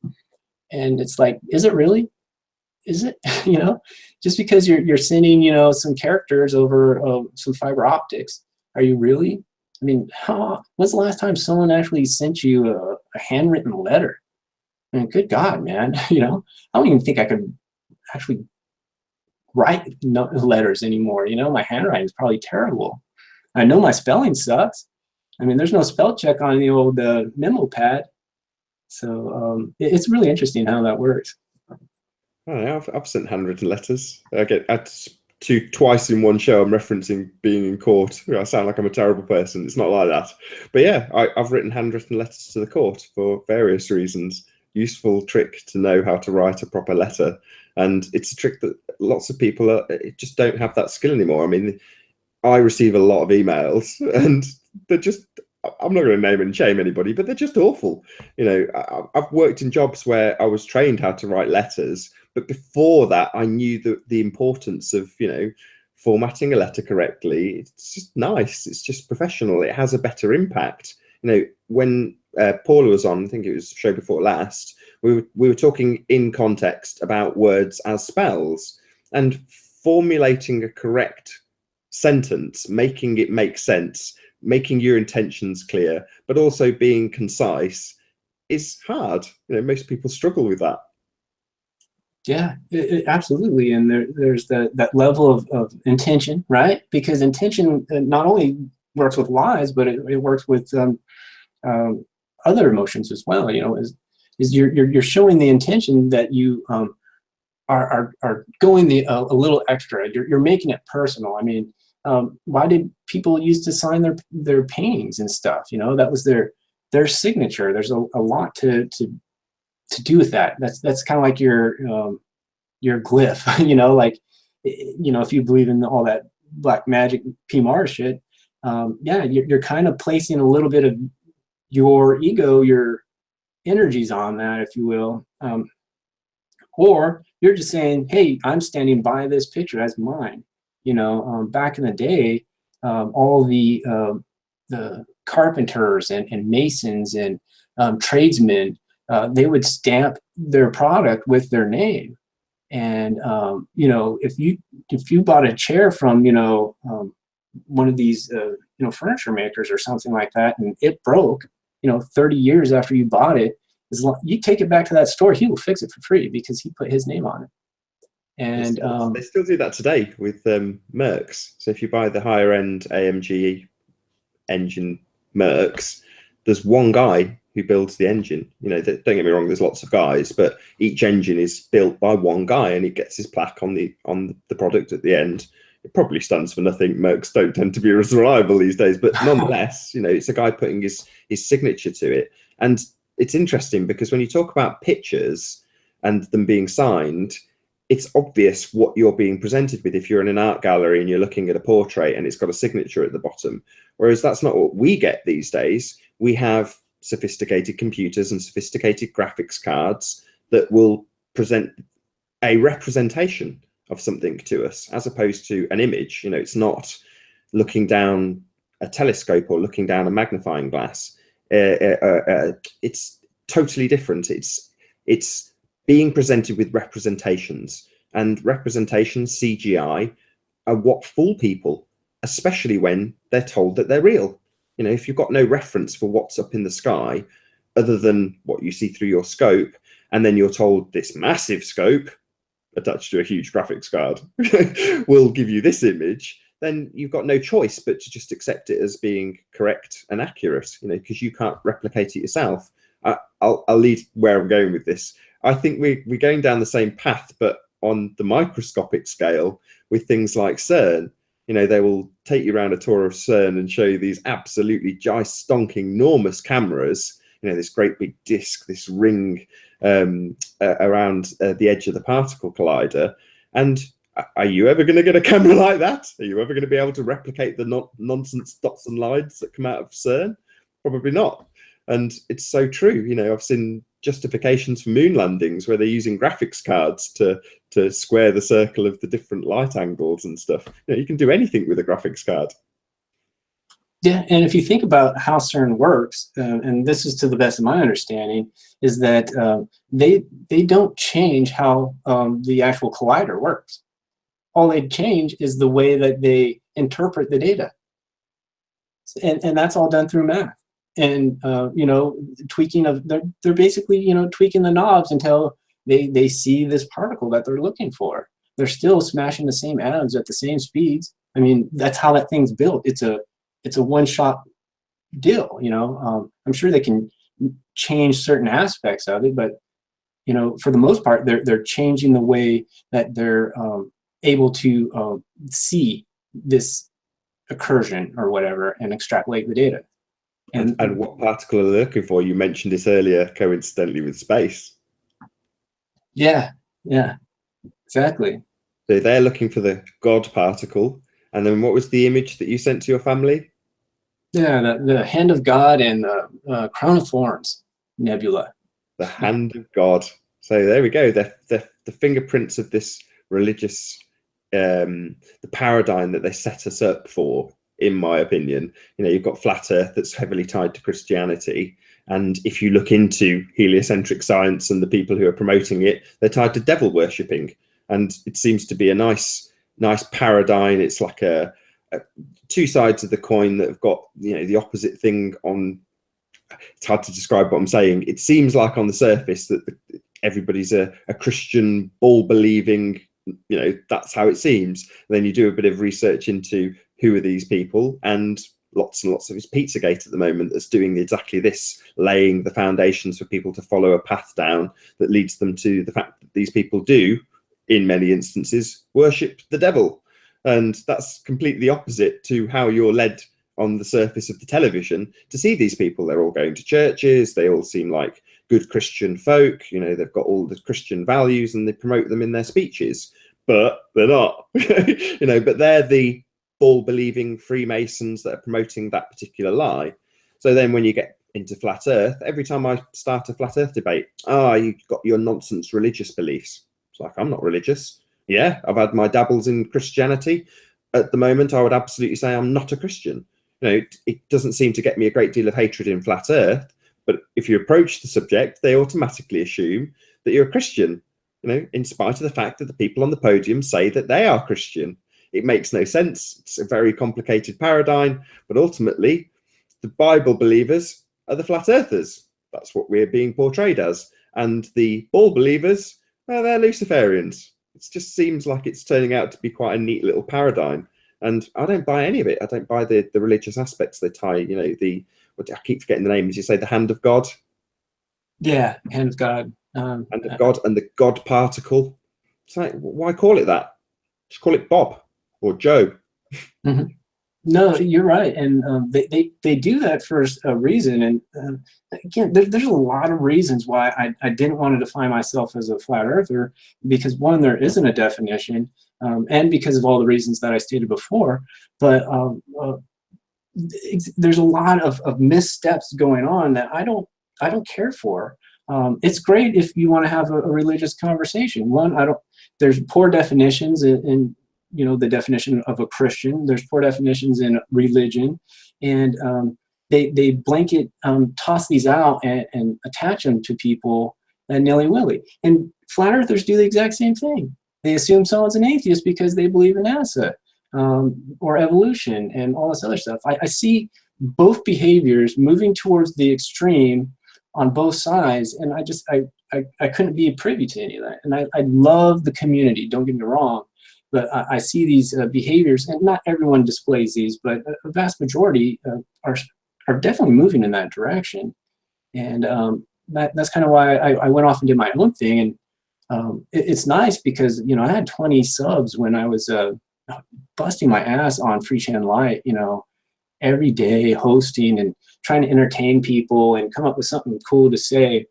And it's like, is it really? Is it? You know, just because you're sending, you know, some characters over some fiber optics, are you really? I mean, when's the last time someone actually sent you a handwritten letter? I mean, good God, man, you know, I don't even think I could actually write letters anymore. You know, my handwriting is probably terrible. I know my spelling sucks. I mean, there's no spell check on the old memo pad. So it's really interesting how that works.
I don't know, I've sent handwritten letters. Twice in one show. I'm referencing being in court. I sound like I'm a terrible person. It's not like that. But yeah, I've written handwritten letters to the court for various reasons. Useful trick to know how to write a proper letter, and it's a trick that lots of people just don't have that skill anymore. I mean, I receive a lot of emails, and they're just, I'm not going to name and shame anybody, but they're just awful. You know, I've worked in jobs where I was trained how to write letters, but before that, I knew the importance of, you know, formatting a letter correctly. It's just nice. It's just professional. It has a better impact. You know, when Paula was on, I think it was the show before last, we were talking in context about words as spells, and formulating a correct sentence, making it make sense, making your intentions clear, but also being concise is hard. You know, most people struggle with that.
Yeah, absolutely. And there's that level of intention, right? Because intention not only works with lies, but it works with other emotions as well. You know, is you're showing the intention that you are going a little extra. You're making it personal. I mean, why did people used to sign their paintings and stuff? You know, that was their signature. There's a lot to do with that. That's kind of like your glyph. You know, like, you know, if you believe in all that black magic PMR shit, yeah, you're kind of placing a little bit of your ego, your energies on that, if you will. Or you're just saying, hey, I'm standing by this picture as mine. You know, back in the day, all the carpenters and masons and tradesmen, they would stamp their product with their name. And you know, if you bought a chair from, you know, one of these you know, furniture makers or something like that, and it broke, you know, 30 years after you bought it, as long you take it back to that store, he will fix it for free because he put his name on it. And
They still do that today with Mercs. So if you buy the higher end AMG engine Mercs, there's one guy who builds the engine. You know, don't get me wrong, there's lots of guys, but each engine is built by one guy, and he gets his plaque on the product at the end. It probably stands for nothing. Mercs don't tend to be as reliable these days, but nonetheless, you know, it's a guy putting his signature to it. And it's interesting because when you talk about pictures and them being signed, it's obvious what you're being presented with if you're in an art gallery and you're looking at a portrait and it's got a signature at the bottom. Whereas that's not what we get these days. We have sophisticated computers and sophisticated graphics cards that will present a representation of something to us as opposed to an image. You know, it's not looking down a telescope or looking down a magnifying glass. It's totally different. It's being presented with representations, and representations, CGI, are what fool people, especially when they're told that they're real. You know, if you've got no reference for what's up in the sky other than what you see through your scope, and then you're told this massive scope attached to a huge graphics card will give you this image, then you've got no choice but to just accept it as being correct and accurate, you know, because you can't replicate it yourself. I'll lead where I'm going with this. I think we're going down the same path, but on the microscopic scale with things like CERN. You know, they will take you around a tour of CERN and show you these absolutely stonking enormous cameras, you know, this great big disc, this ring around the edge of the particle collider. And are you ever going to get a camera like that? Are you ever going to be able to replicate the nonsense dots and lines that come out of CERN? Probably not. And it's so true. You know, I've seen justifications for moon landings where they're using graphics cards to square the circle of the different light angles and stuff. You know, you can do anything with a graphics card.
yeah, and if you think about how CERN works, and this is to the best of my understanding, is that they don't change how the actual collider works. All they change is the way that they interpret the data, and that's all done through math. and you know, tweaking of they're basically, you know, tweaking the knobs until they see this particle that they're looking for. They're still smashing the same atoms at the same speeds. I mean, that's how that thing's built. It's a one-shot deal, you know. I'm sure they can change certain aspects of it, but you know, for the most part, they're changing the way that they're able to see this accursion or whatever and extrapolate the data.
And what particle are they looking for? You mentioned this earlier, coincidentally, with space.
Yeah, exactly.
So they're looking for the God particle. And then what was the image that you sent to your family?
Yeah, the hand of God and the crown of thorns nebula.
The hand of God. So there we go. They're the fingerprints of this religious, the paradigm that they set us up for, in my opinion. You know, you've got flat Earth that's heavily tied to Christianity. And if you look into heliocentric science and the people who are promoting it, they're tied to devil worshipping. And it seems to be a nice paradigm. It's like a two sides of the coin that have got, you know, the opposite thing on. It's hard to describe what I'm saying. It seems like on the surface that everybody's a Christian, ball believing, you know, that's how it seems. And then you do a bit of research into who are these people, and lots of it's Pizzagate at the moment that's doing exactly this, laying the foundations for people to follow a path down that leads them to the fact that these people do, in many instances, worship the devil. And that's completely opposite to how you're led on the surface of the television to see these people. They're all going to churches. They all seem like good Christian folk. You know, they've got all the Christian values and they promote them in their speeches, but they're not. You know, but they're the ball-believing Freemasons that are promoting that particular lie. So then when you get into flat Earth, every time I start a flat Earth debate, you've got your nonsense religious beliefs. It's like, I'm not religious. Yeah, I've had my dabbles in Christianity. At the moment, I would absolutely say I'm not a Christian. You know, it doesn't seem to get me a great deal of hatred in flat Earth, but if you approach the subject, they automatically assume that you're a Christian, you know, in spite of the fact that the people on the podium say that they are Christian. It makes no sense. It's a very complicated paradigm, but ultimately, the Bible believers are the flat earthers. That's what we're being portrayed as. And the ball believers, well, they're Luciferians. It just seems like it's turning out to be quite a neat little paradigm. And I don't buy any of it. I don't buy the religious aspects they tie, you know, I keep forgetting the name, as you say, the hand of God.
Yeah, hand of God.
Hand of God and the God particle. It's like, why call it that? Just call it Bob or Joe.
Mm-hmm. No, you're right, and they do that for a reason. And again, there's a lot of reasons why I didn't want to define myself as a flat earther, because one, there isn't a definition, and because of all the reasons that I stated before. But there's a lot of missteps going on that I don't care for. It's great if you want to have a religious conversation. One, there's poor definitions in you know, the definition of a Christian. There's poor definitions in religion, and they blanket toss these out and attach them to people nilly-willy. And flat earthers do the exact same thing. They assume someone's an atheist because they believe in NASA or evolution and all this other stuff. I see both behaviors moving towards the extreme on both sides, and I couldn't be privy to any of that. And I love the community, don't get me wrong, but I see these behaviors, and not everyone displays these, but a vast majority are definitely moving in that direction. And that's kind of why I went off and did my own thing. And it's nice because, you know, I had 20 subs when I was busting my ass on Free Channel Light, you know, every day, hosting and trying to entertain people and come up with something cool to say.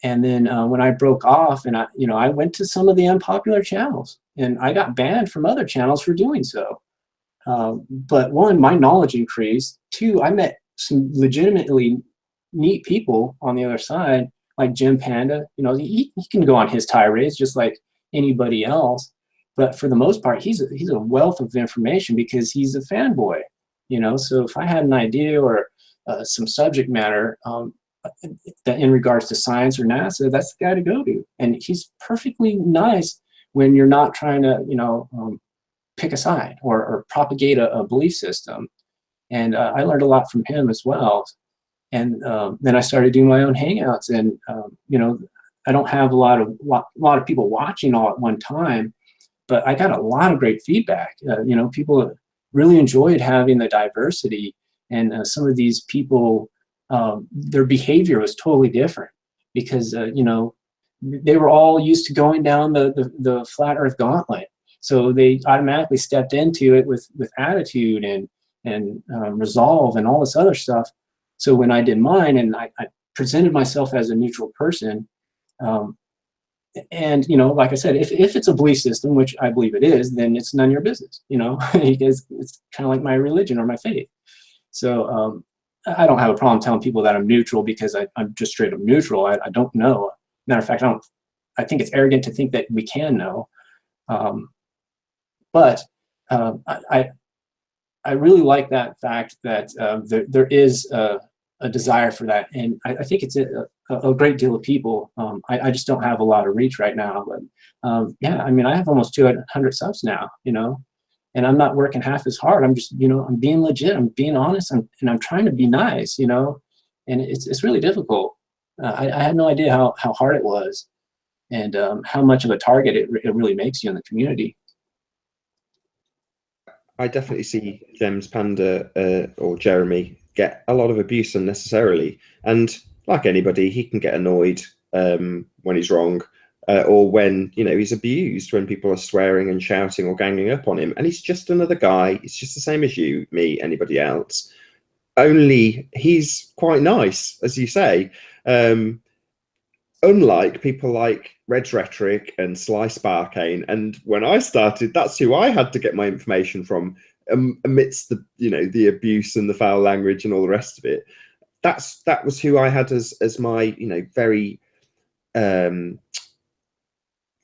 And then when I broke off, and I went to some of the unpopular channels, and I got banned from other channels for doing so. But one, my knowledge increased. Two, I met some legitimately neat people on the other side, like Jim Panda. You know, he can go on his tirades just like anybody else. But for the most part, he's a wealth of information because he's a fanboy. You know, so if I had an idea or some subject matter that in regards to science or NASA, that's the guy to go to. And he's perfectly nice when you're not trying to, you know, pick a side or propagate a belief system. And I learned a lot from him as well. And then I started doing my own hangouts, and you know, I don't have a lot of people watching all at one time, but I got a lot of great feedback. You know, people really enjoyed having the diversity, and some of these people, their behavior was totally different because you know, they were all used to going down the flat Earth gauntlet, so they automatically stepped into it with attitude and resolve and all this other stuff. So when I did mine and I presented myself as a neutral person, um, and you know, like I said, if it's a belief system, which I believe it is, then it's none of your business, you know, because it's kind of like my religion or my faith. So I don't have a problem telling people that I'm neutral because I'm just straight up neutral. I don't know. Matter of fact, I think it's arrogant to think that we can know. Um, but I really like that fact that there is a desire for that, and I think it's a great deal of people. I just don't have a lot of reach right now, but yeah, I mean, I have almost 200 subs now, you know, and I'm not working half as hard. I'm just, you know, I'm being legit, I'm being honest, and I'm trying to be nice, you know, and it's really difficult. I had no idea how hard it was, and how much of a target it really makes you in the community.
I definitely see James Panda or Jeremy get a lot of abuse unnecessarily, and like anybody, he can get annoyed when he's wrong, or when he's abused, when people are swearing and shouting or ganging up on him, and he's just another guy. He's just the same as you, me, anybody else. Only he's quite nice, as you say. Unlike people like Red's Rhetoric and Sly Sparkane. And when I started, that's who I had to get my information from, amidst the the abuse and the foul language and all the rest of it. That was who I had as my very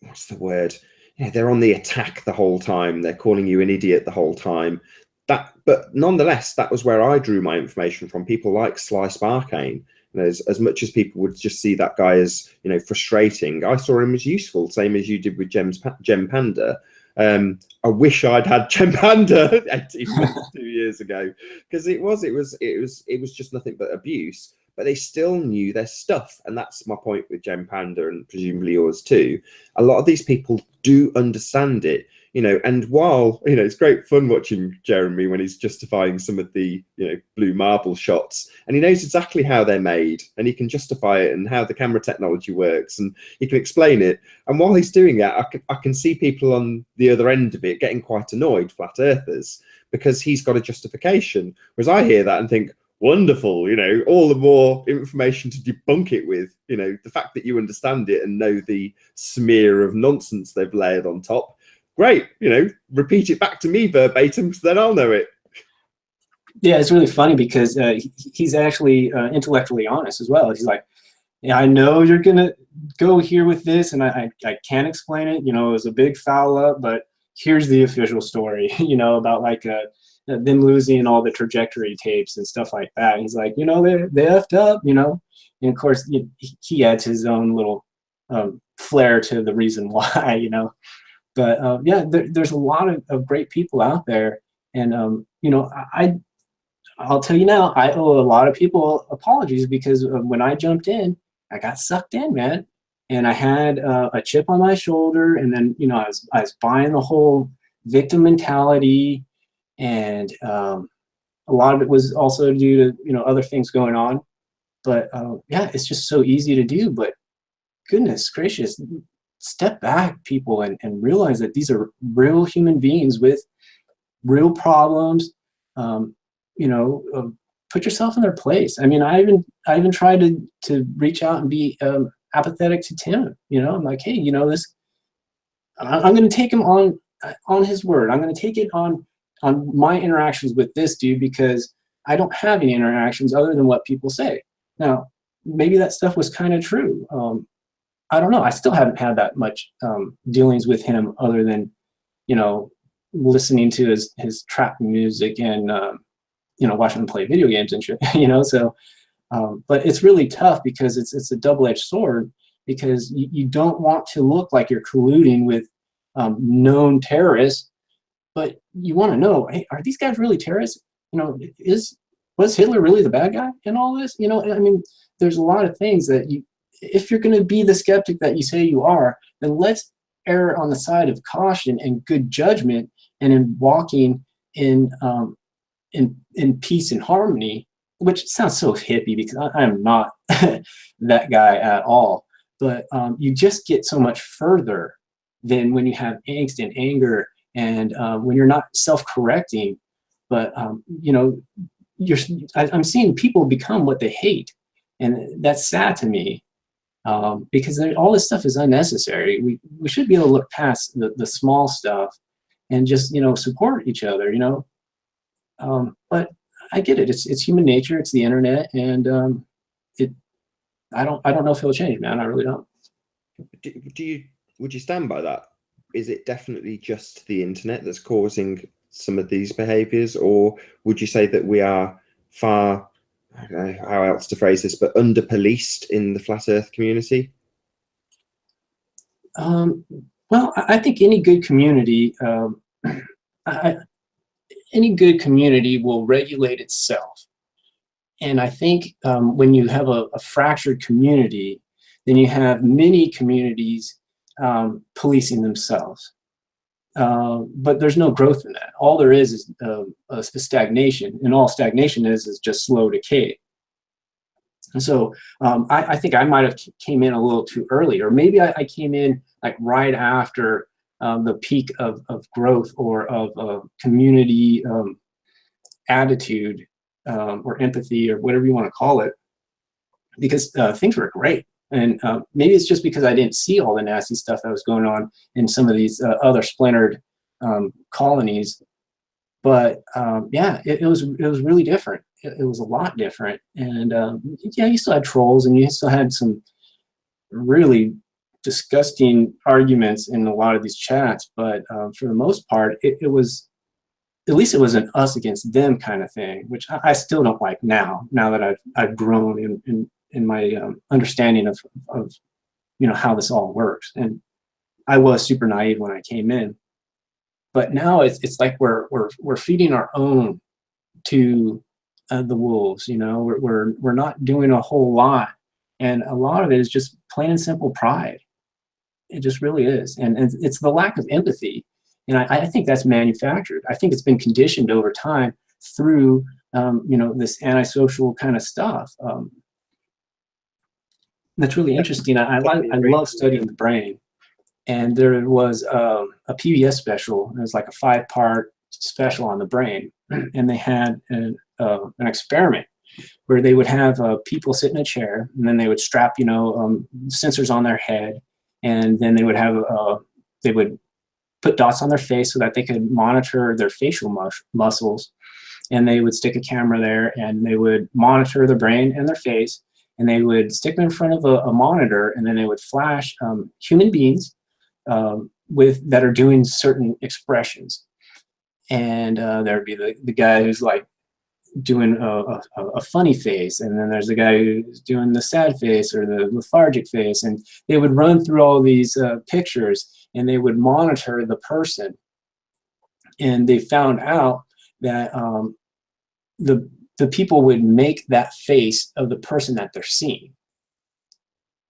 what's the word? They're on the attack the whole time. They're calling you an idiot the whole time. But nonetheless, that was where I drew my information from. People like Sly Sparkane. As much as people would just see that guy as frustrating, I saw him as useful, same as you did with Gem Panda. I wish I'd had Gem Panda 18 months, 2 years ago, because it was just nothing but abuse. But they still knew their stuff, and that's my point with Gem Panda, and presumably yours too. A lot of these people do understand it. And while it's great fun watching Jeremy when he's justifying some of the blue marble shots, and he knows exactly how they're made, and he can justify it and how the camera technology works, and he can explain it. And while he's doing that, I can see people on the other end of it getting quite annoyed, flat earthers, because he's got a justification. Whereas I hear that and think, wonderful, all the more information to debunk it with. The fact that you understand it and know the smear of nonsense they've layered on top. Great, repeat it back to me verbatim, so then I'll know it.
Yeah, it's really funny because he's actually intellectually honest as well. He's like, yeah, I know you're gonna go here with this, and I can't explain it. It was a big foul up, but here's the official story. About like them losing all the trajectory tapes and stuff like that. And he's like, they effed up, and of course he adds his own little flair to the reason why, But yeah, there's a lot of great people out there, and I'll tell you now, I owe a lot of people apologies because when I jumped in, I got sucked in, man, and I had a chip on my shoulder, and then I was buying the whole victim mentality, and a lot of it was also due to other things going on. But yeah, it's just so easy to do. But goodness gracious, step back, people, and realize that these are real human beings with real problems. Put yourself in their place. I mean, I even tried to reach out and be apathetic to Tim. I'm like, hey, this. I'm going to take him on his word. I'm going to take it on my interactions with this dude because I don't have any interactions other than what people say. Now, maybe that stuff was kind of true. I don't know. I still haven't had that much dealings with him other than, listening to his trap music and, watching him play video games and shit, So, but it's really tough because it's a double-edged sword because you don't want to look like you're colluding with known terrorists, but you want to know, hey, are these guys really terrorists? Is was Hitler really the bad guy in all this? You know, I mean, there's a lot of things that you, if you're going to be the skeptic that you say you are, then let's err on the side of caution and good judgment, and in walking in peace and harmony, which sounds so hippie because I am not that guy at all. But you just get so much further than when you have angst and anger, and when you're not self-correcting. But you know, I'm seeing people become what they hate, and that's sad to me, because all this stuff is unnecessary. We should be able to look past the small stuff and just, you know, support each other, you know. But I get it. It's human nature. It's the internet, and it. I don't know if it'll change, man. I really don't.
Would you stand by that? Is it definitely just the internet that's causing some of these behaviors, or would you say that we are far, I don't know how else to phrase this, but under policed in the flat earth community?
Well, I think any good community, any good community will regulate itself. And I think when you have a fractured community, then you have many communities policing themselves. But there's no growth in that. All there is a stagnation, and all stagnation is just slow decay. And so I think I might have came in a little too early, or maybe I came in like right after the peak of growth or of community attitude or empathy or whatever you want to call it, because things were great. And maybe it's just because I didn't see all the nasty stuff that was going on in some of these other splintered colonies. But yeah, it was really different. It was a lot different. And yeah, you still had trolls, and you still had some really disgusting arguments in a lot of these chats. But for the most part, it was, at least it was an us against them kind of thing, which I still don't like now that I've grown in my understanding of you know, how this all works. And I was super naive when I came in, but now it's like we're feeding our own to the wolves. You know, we're not doing a whole lot, and a lot of it is just plain and simple pride. It just really is, and it's the lack of empathy. And I think that's manufactured. I think it's been conditioned over time through you know, this antisocial kind of stuff. That's really interesting. I love studying the brain. And there was a PBS special. It was like a 5-part special on the brain, and they had an experiment where they would have people sit in a chair, and then they would strap, you know, sensors on their head, and then they would put dots on their face so that they could monitor their facial muscles, and they would stick a camera there, and they would monitor the brain and their face, and they would stick them in front of a monitor, and then they would flash human beings that are doing certain expressions. And there would be the guy who's like doing a funny face, and then there's the guy who's doing the sad face or the lethargic face, and they would run through all these pictures, and they would monitor the person. And they found out that the people would make that face of the person that they're seeing.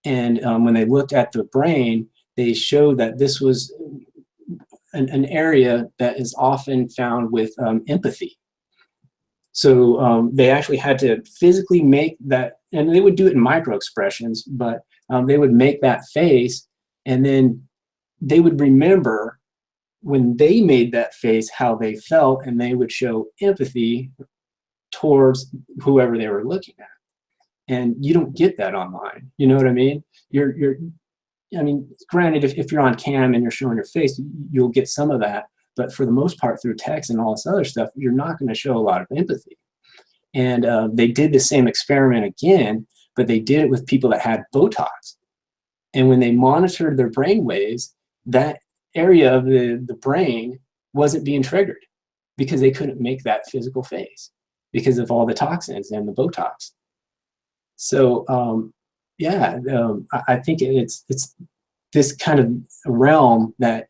And when they looked at the brain, they showed that this was an area that is often found with empathy. So they actually had to physically make that, and they would do it in micro expressions, but they would make that face, and then they would remember when they made that face how they felt, and they would show empathy towards whoever they were looking at. And you don't get that online. You know what I mean? I mean, granted, if you're on cam and you're showing your face, you'll get some of that. But for the most part, through text and all this other stuff, you're not going to show a lot of empathy. And they did the same experiment again, but they did it with people that had Botox. And when they monitored their brain waves, that area of the brain wasn't being triggered because they couldn't make that physical face because of all the toxins and the Botox. So yeah, I think it's this kind of realm that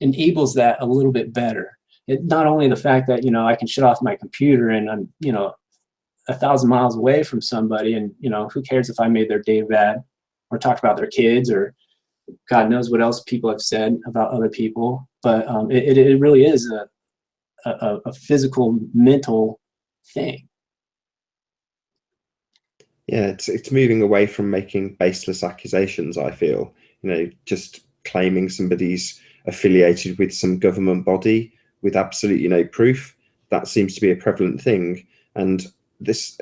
enables that a little bit better. Not only the fact that, you know, I can shut off my computer and I'm, you know, 1,000 miles away from somebody, and who cares if I made their day bad or talked about their kids or God knows what else people have said about other people. But it really is a physical, mental thing.
Yeah, it's moving away from making baseless accusations, I feel. Just claiming somebody's affiliated with some government body with absolutely no proof. That seems to be a prevalent thing. And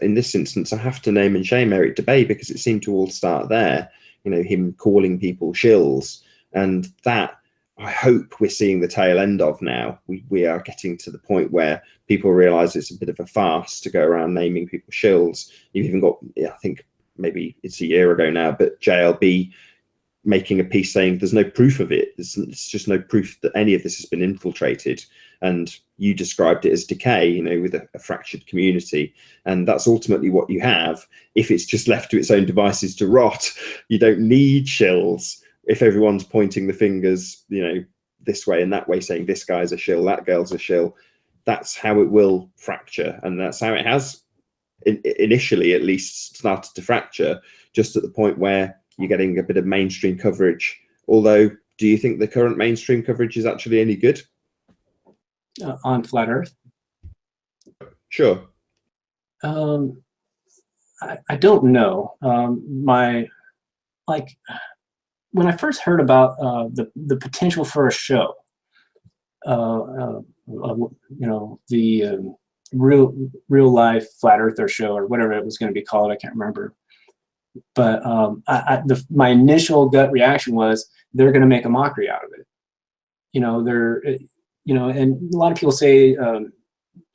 in this instance, I have to name and shame Eric Dubay, because it seemed to all start there. Him calling people shills, and that I hope we're seeing the tail end of now. We are getting to the point where people realize it's a bit of a farce to go around naming people shills. You've even got, I think maybe it's a year ago now, but JLB making a piece saying there's no proof of it. There's just no proof that any of this has been infiltrated. And you described it as decay, with a fractured community. And that's ultimately what you have if it's just left to its own devices to rot. You don't need shills if everyone's pointing the fingers, this way and that way, saying this guy's a shill, that girl's a shill. That's how it will fracture. And that's how it has initially, at least, started to fracture, just at the point where you're getting a bit of mainstream coverage. Although, do you think the current mainstream coverage is actually any good?
On flat Earth?
Sure.
I don't know. When I first heard about the potential for a show, the real life flat earther show, or whatever it was going to be called, I can't remember. But my initial gut reaction was they're going to make a mockery out of it. And a lot of people say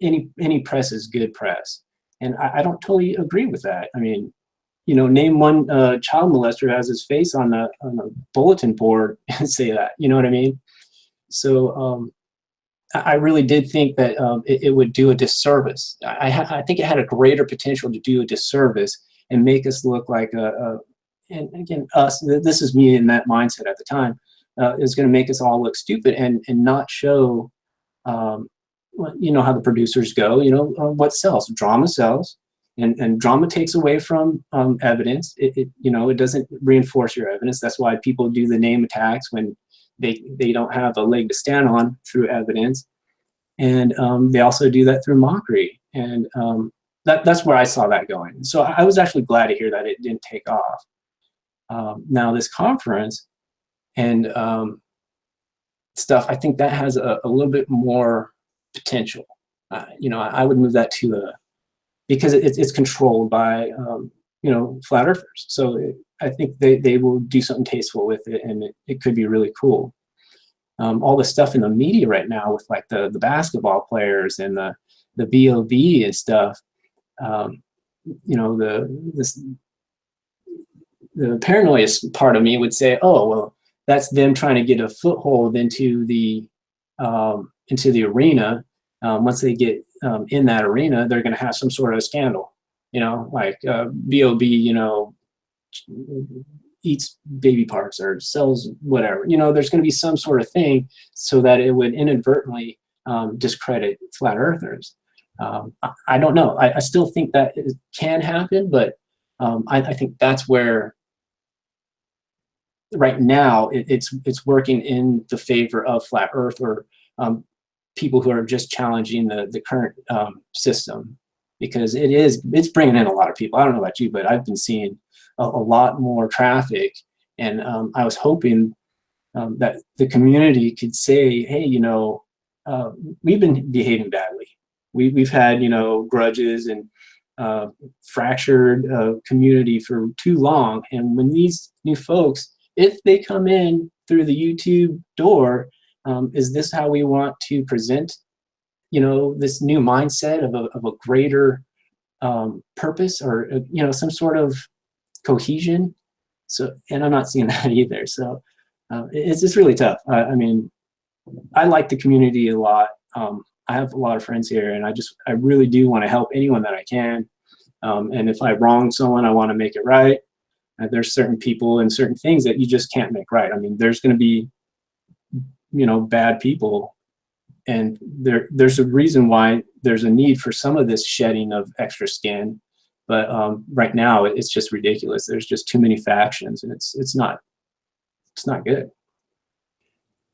any press is good press, and I don't totally agree with that. I mean, name one child molester who has his face on a bulletin board and say that. You know what I mean? So I really did think that it would do a disservice. I think it had a greater potential to do a disservice and make us look like and again, this is me in that mindset at the time, is going to make us all look stupid and not show, how the producers go, what sells. Drama sells, and drama takes away from evidence. It doesn't reinforce your evidence. That's why people do the name attacks when they don't have a leg to stand on through evidence. And they also do that through mockery. And that's where I saw that going. So I was actually glad to hear that it didn't take off. Now this conference and stuff, I think that has a little bit more potential. I would move that to because it's controlled by flat earthers. So I think they will do something tasteful with it, and it could be really cool. All the stuff in the media right now with like the basketball players and the BOB and stuff, the paranoid part of me would say, oh, well, that's them trying to get a foothold into the arena. Once they get in that arena, they're going to have some sort of scandal, like BOB, eats baby parts or sells whatever. There's going to be some sort of thing so that it would inadvertently discredit flat earthers. I don't know. I still think that it can happen, but I think that's where right now it's working in the favor of flat earth, or people who are just challenging the current system, because it's bringing in a lot of people. I don't know about you, but I've been seeing a lot more traffic, and I was hoping that the community could say, hey, we've been behaving badly. We've had grudges and fractured community for too long, and when these new folks, if they come in through the YouTube door, is this how we want to present this new mindset of a greater purpose, or some sort of cohesion? So, and I'm not seeing that either. So it's really tough. I mean, I like the community a lot. I have a lot of friends here, and I really do want to help anyone that I can. And if I wrong someone, I want to make it right. There's certain people and certain things that you just can't make right. I mean, there's going to be, bad people, and there's a reason why there's a need for some of this shedding of extra skin But right now, it's just ridiculous. There's just too many factions, and it's not good.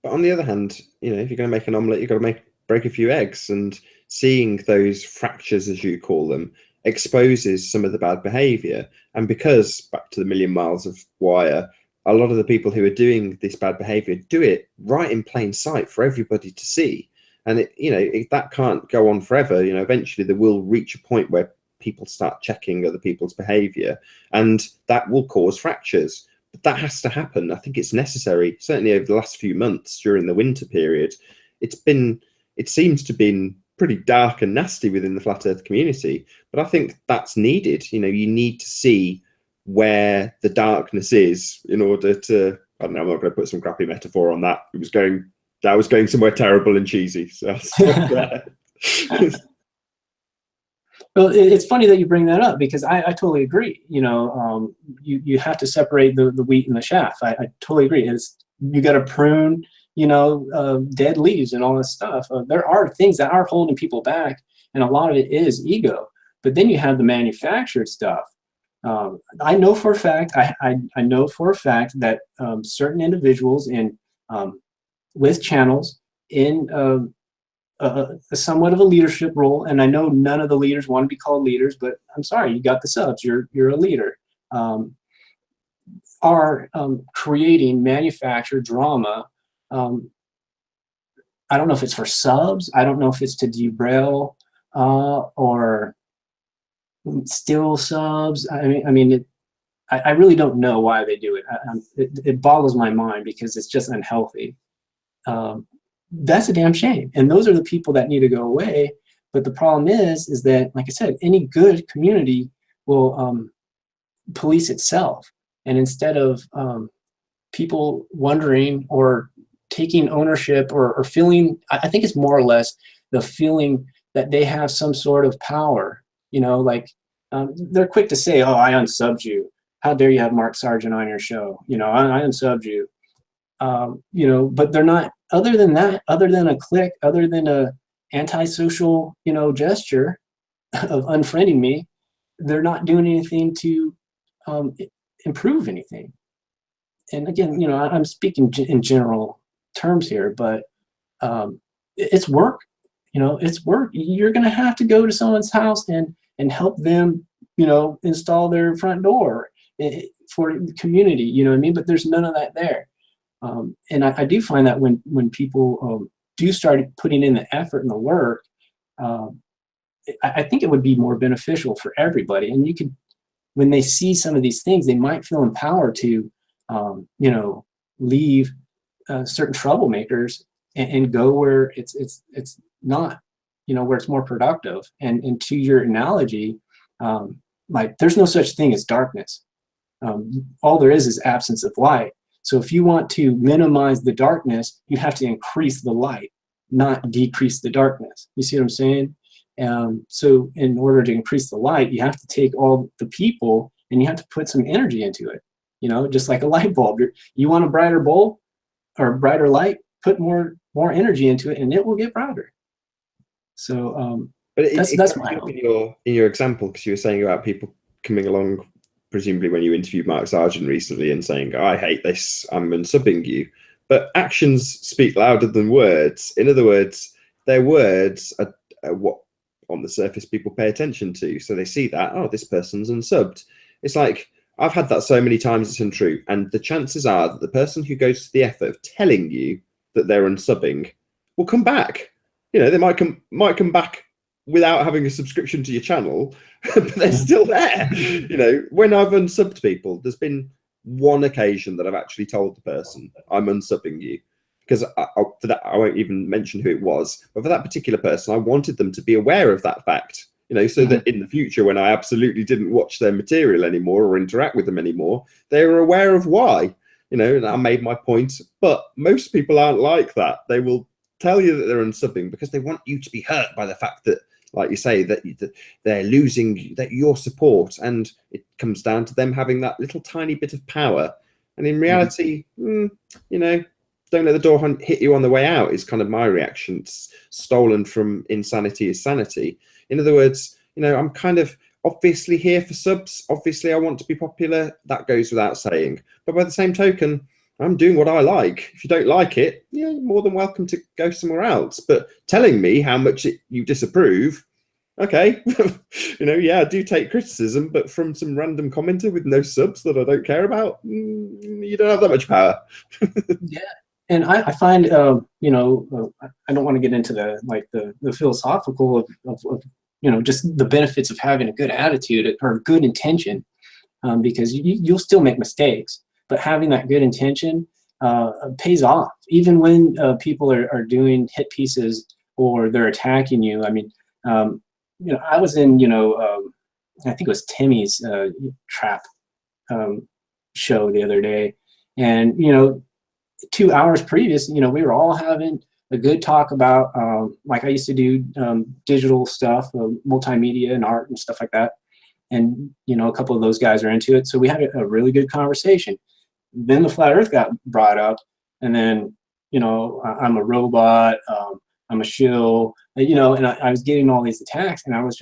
But on the other hand, you know, if you're going to make an omelette, you've got to break a few eggs, and seeing those fractures, as you call them, exposes some of the bad behavior. And because, back to the million miles of wire, a lot of the people who are doing this bad behavior do it right in plain sight for everybody to see. And that can't go on forever. You know, eventually there will reach a point where people start checking other people's behavior, and that will cause fractures. But that has to happen. I think it's necessary. Certainly over the last few months during the winter period, it seems to have been pretty dark and nasty within the flat earth community. But I think that's needed. You know, you need to see where the darkness is in order to, I don't know, I'm not going to put some crappy metaphor on that. That was going somewhere terrible and cheesy. So I'll stop there.
Well, it's funny that you bring that up, because I totally agree. You know, you have to separate the wheat and the chaff. I totally agree. You got to prune, you know, dead leaves and all this stuff. There are things that are holding people back, and a lot of it is ego. But then you have the manufactured stuff. I know for a fact. I know for a fact that certain individuals with channels in somewhat of a leadership role, and I know none of the leaders want to be called leaders, but I'm sorry, you got the subs, you're a leader, are creating manufactured drama. I don't know if it's for subs, I don't know if it's to derail or steal subs. I mean, I really don't know why they do it. It boggles my mind, because it's just unhealthy. That's a damn shame. And those are the people that need to go away. But the problem is that, like I said, any good community will police itself. And instead of people wondering or taking ownership or feeling, I think it's more or less the feeling that they have some sort of power, you know, like they're quick to say, oh, I unsubbed you. How dare you have Mark Sargent on your show? You know, I unsubbed you. You know, but they're not, other than that, other than a click, other than a antisocial, you know, gesture of unfriending me, they're not doing anything to improve anything. And again, you know, I'm speaking in general terms here, but it's work. You know, it's work. You're going to have to go to someone's house and help them, you know, install their front door for the community. You know what I mean? But there's none of that there. And I do find that when people do start putting in the effort and the work, I think it would be more beneficial for everybody. And you could, when they see some of these things, they might feel empowered to, you know, leave certain troublemakers and go where it's not, you know, where it's more productive. And to your analogy, like there's no such thing as darkness. All there is absence of light. So if you want to minimize the darkness, you have to increase the light, not decrease the darkness. You see what I'm saying? So in order to increase the light, you have to take all the people and you have to put some energy into it. You know, just like a light bulb. You want a brighter bulb or brighter light, put more energy into it, and it will get brighter. So
but
that's my hope.
In your example, because you were saying about people coming along, presumably when you interviewed Mark Sargent recently, and saying, oh, I hate this, I'm unsubbing you. But actions speak louder than words. In other words, their words are what on the surface people pay attention to. So they see that, oh, this person's unsubbed. It's like, I've had that so many times, it's untrue. And the chances are that the person who goes to the effort of telling you that they're unsubbing will come back. You know, they might come back without having a subscription to your channel, but they're still there. You know, when I've unsubbed people, there's been one occasion that I've actually told the person, I'm unsubbing you. Because for that, I won't even mention who it was. But for that particular person, I wanted them to be aware of that fact. You know, so that in the future, when I absolutely didn't watch their material anymore or interact with them anymore, they were aware of why. You know, and I made my point. But most people aren't like that. They will tell you that they're unsubbing because they want you to be hurt by the fact that, like you say, that they're losing your support, and it comes down to them having that little tiny bit of power. And in reality, you know, don't let the door hit you on the way out is kind of my reaction. It's stolen from insanity is sanity. In other words, you know, I'm kind of obviously here for subs. Obviously, I want to be popular. That goes without saying. But by the same token, I'm doing what I like. If you don't like it, yeah, you're more than welcome to go somewhere else. But telling me how much you disapprove, okay, yeah, I do take criticism, but from some random commenter with no subs that I don't care about, you don't have that much power.
Yeah. And I find, I don't want to get into the philosophical of just the benefits of having a good attitude or good intention, because you'll still make mistakes, but having that good intention pays off. Even when people are doing hit pieces or they're attacking you. I mean, I was in, I think it was Timmy's trap show the other day, and 2 hours previous, we were all having a good talk about, like I used to do digital stuff, multimedia and art and stuff like that. And, a couple of those guys are into it. So we had a really good conversation. Then the flat earth got brought up, and then, I'm a robot, I'm a shill, and I was getting all these attacks, and I was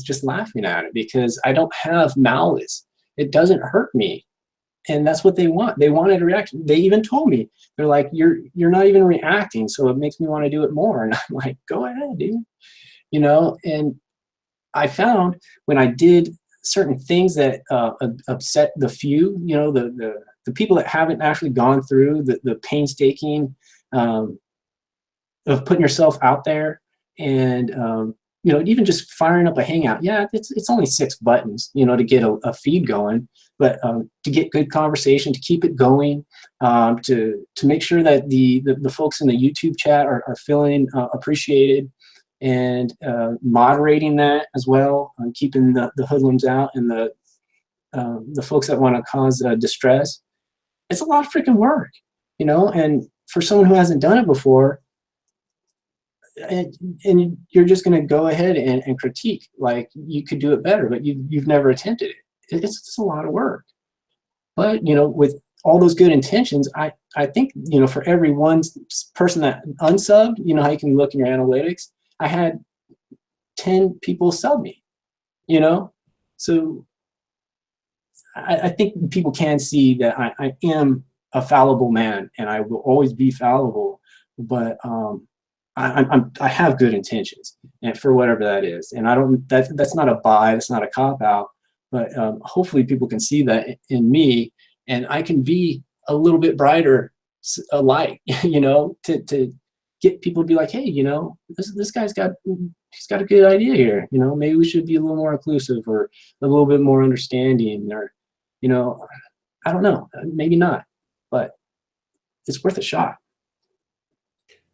just laughing at it because I don't have malice. It doesn't hurt me. And that's what they want. They wanted a reaction. They even told me, they're like, you're not even reacting, so it makes me want to do it more. And I'm like, go ahead, dude. And I found when I did certain things that upset the few, the people that haven't actually gone through the painstaking of putting yourself out there, and even just firing up a hangout. Yeah, it's only 6 buttons, to get a feed going, but to get good conversation, to keep it going, to make sure that the folks in the YouTube chat are feeling appreciated, and moderating that as well, keeping the hoodlums out and the folks that want to cause distress. It's a lot of freaking work, and for someone who hasn't done it before, and you're just going to go ahead and critique like you could do it better, but you've never attempted it. It's just a lot of work. But with all those good intentions, I think for every one person that unsubbed, how you can look in your analytics, I had 10 people sub me. So I think people can see that I am a fallible man, and I will always be fallible, but I have good intentions, and for whatever that is, and that's not a buy, that's not a cop out, but hopefully people can see that in me, and I can be a little bit brighter light, to get people to be like, hey, this guy's got a good idea here, maybe we should be a little more inclusive or a little bit more understanding, or I don't know, maybe not, but it's worth a shot.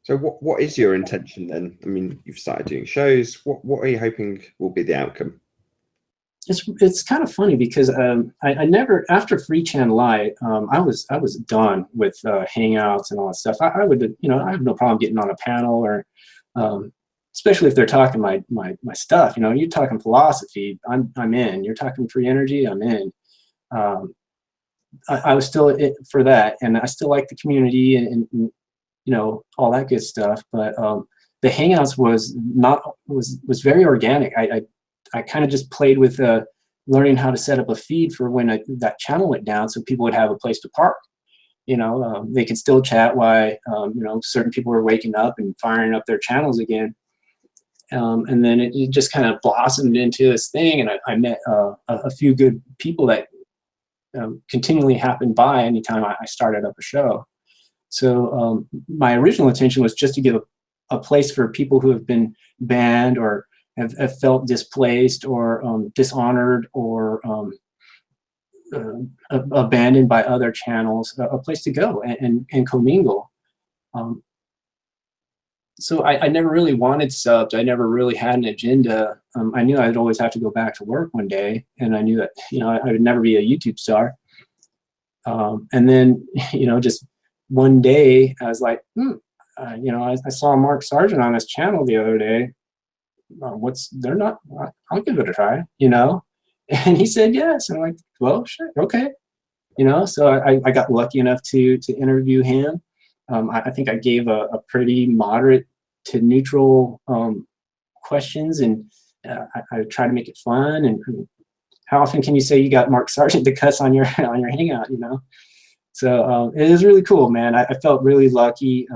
So what is your intention then? I mean, you've started doing shows. What are you hoping will be the outcome?
It's kind of funny because I never, after Free Channel Light, I was done with hangouts and all that stuff. I would, I have no problem getting on a panel, or especially if they're talking my stuff. You're talking philosophy, I'm in. You're talking free energy, I'm in. I was still for that, and I still like the community and all that good stuff. But the hangouts was very organic. I kind of just played with learning how to set up a feed for when that channel went down, so people would have a place to park. They could still chat while certain people were waking up and firing up their channels again. And then it just kind of blossomed into this thing, and I met a few good people that continually happened by anytime I started up a show. So my original intention was just to give a place for people who have been banned or have felt displaced or dishonored or abandoned by other channels, a place to go and commingle. So I never really wanted subs. I never really had an agenda. I knew I'd always have to go back to work one day, and I knew that I would never be a YouTube star. And then just one day I was like, I saw Mark Sargent on his channel the other day. I'll give it a try, and he said yes. And I'm like, well, sure, okay, so I got lucky enough to interview him. I think I gave a pretty moderate to neutral questions, and I try to make it fun. And how often can you say you got Mark Sargent to cuss on your on your hangout? You know, so it is really cool, man. I felt really lucky,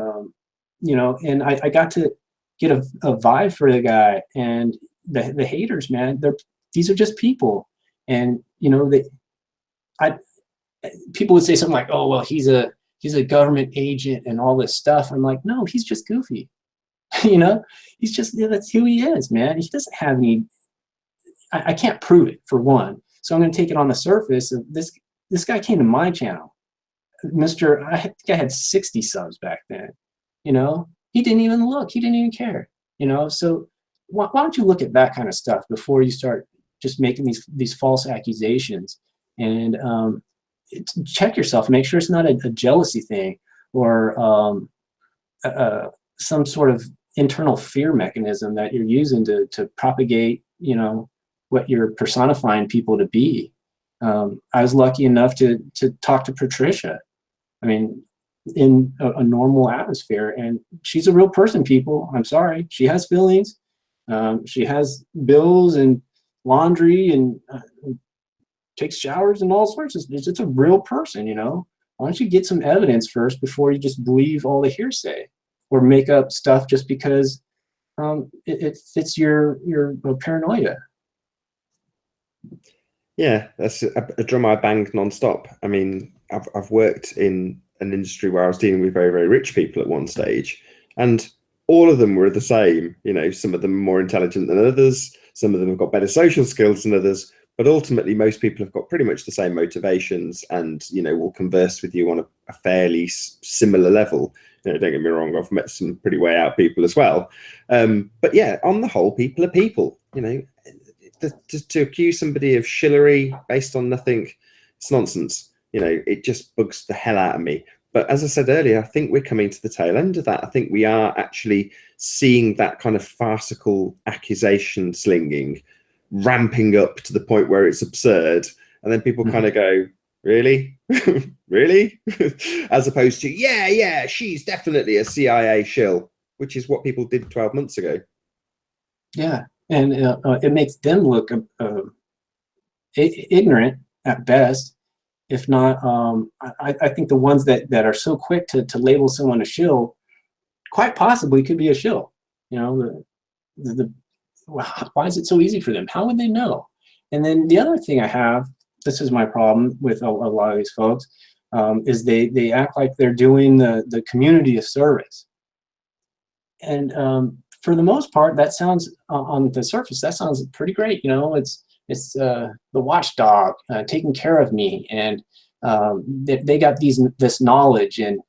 you know, and I got to get a vibe for the guy. And the haters, man, these are just people. And you know, I people would say something like, oh well, he's a government agent and all this stuff. I'm like, no, he's just goofy. You know, he's just, yeah, that's who he is, man. He doesn't have any, I can't prove it, for one. So I'm going to take it on the surface of this guy came to my channel. I think I had 60 subs back then. You know, he didn't even look, he didn't even care, you know. So why don't you look at that kind of stuff before you start just making these false accusations? And check yourself, make sure it's not a jealousy thing, or some sort of internal fear mechanism that you're using to propagate, you know, what you're personifying people to be. I was lucky enough to talk to Patricia. I mean, in a normal atmosphere, and she's a real person, people. I'm sorry, she has feelings. She has bills and laundry, and takes showers and all sorts of. It's a real person, you know. Why don't you get some evidence first before you just believe all the hearsay or make up stuff just because it fits your paranoia?
Yeah, that's a drum I banged nonstop. I mean, I've worked in an industry where I was dealing with very, very rich people at one stage, and all of them were the same. You know, some of them are more intelligent than others, some of them have got better social skills than others, but ultimately most people have got pretty much the same motivations, and you know, will converse with you on a fairly similar level. You know, don't get me wrong, I've met some pretty way out people as well, but yeah, on the whole, people are people. You know, to accuse somebody of shillery based on nothing, it's nonsense. You know, it just bugs the hell out of me. But as I said earlier, I think we're coming to the tail end of that. I think we are actually seeing that kind of farcical accusation slinging ramping up to the point where it's absurd. And then people kind of go, really? Really? As opposed to, yeah, she's definitely a CIA shill, which is what people did 12 months ago.
Yeah, and it makes them look ignorant at best. If not, I think the ones that are so quick to label someone a shill, quite possibly could be a shill. You know, why is it so easy for them? How would they know? And then the other thing I have, this is my problem with a lot of these folks, is they act like they're doing the community a service. And for the most part, that sounds, on the surface, that sounds pretty great. You know, it's the watchdog taking care of me, and they got this knowledge and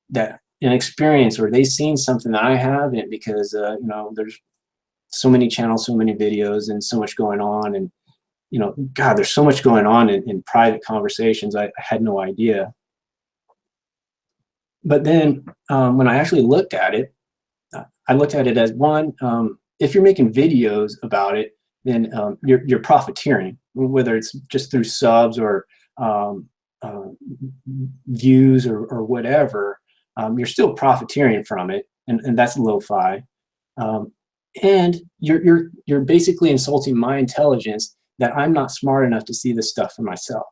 that an experience, or they've seen something that I haven't, because you know, there's so many channels, so many videos, and so much going on. And you know, God, there's so much going on in private conversations. I had no idea. But then when I actually looked at it, I looked at it as, one, if you're making videos about it, then you're profiteering, whether it's just through subs or views or whatever. You're still profiteering from it, and that's lo-fi. And you're basically insulting my intelligence, that I'm not smart enough to see this stuff for myself.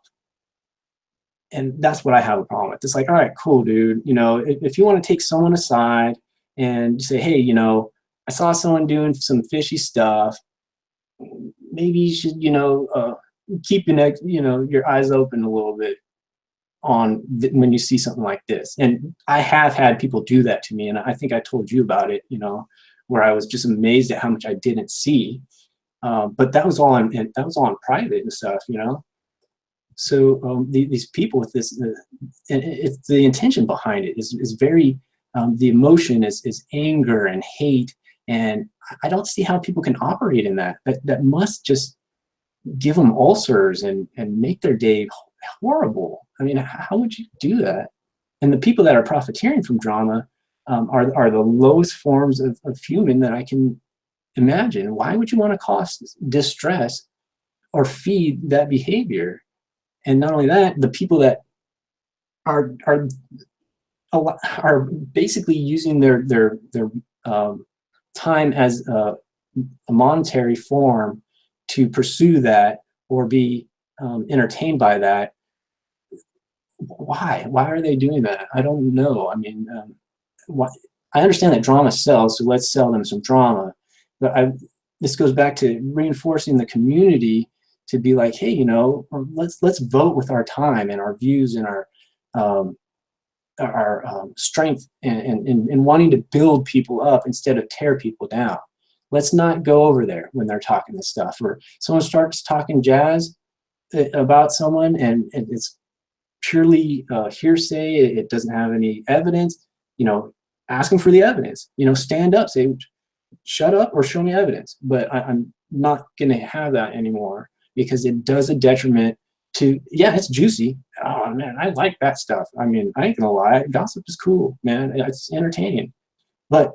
And that's what I have a problem with. It's like, all right, cool, dude. You know, if you want to take someone aside and say, hey, you know, I saw someone doing some fishy stuff, maybe you should, you know, keep your eyes open a little bit on when you see something like this. And I have had people do that to me, and I think I told you about it, you know, where I was just amazed at how much I didn't see. But that was all on private and stuff, you know. So these people with this, it's the intention behind it is very, the emotion is anger and hate, and I don't see how people can operate in that. That must just give them ulcers and make their day horrible. I mean, how would you do that? And the people that are profiteering from drama are the lowest forms of human that I can imagine. Why would you want to cause distress or feed that behavior? And not only that, the people that are basically using their time as a monetary form to pursue that or be entertained by that. Why are they doing that? I don't know. I mean, I understand that drama sells, so let's sell them some drama. But this goes back to reinforcing the community to be like, hey, you know, let's vote with our time and our views and our strength and wanting to build people up instead of tear people down. Let's not go over there when they're talking this stuff, or someone starts talking jazz about someone and it's purely hearsay. It doesn't have any evidence. You know, ask them for the evidence. You know, stand up, say, shut up or show me evidence. But I'm not going to have that anymore because it does a detriment to, yeah, it's juicy. Oh man, I like that stuff. I mean, I ain't gonna lie, gossip is cool, man. It's entertaining. But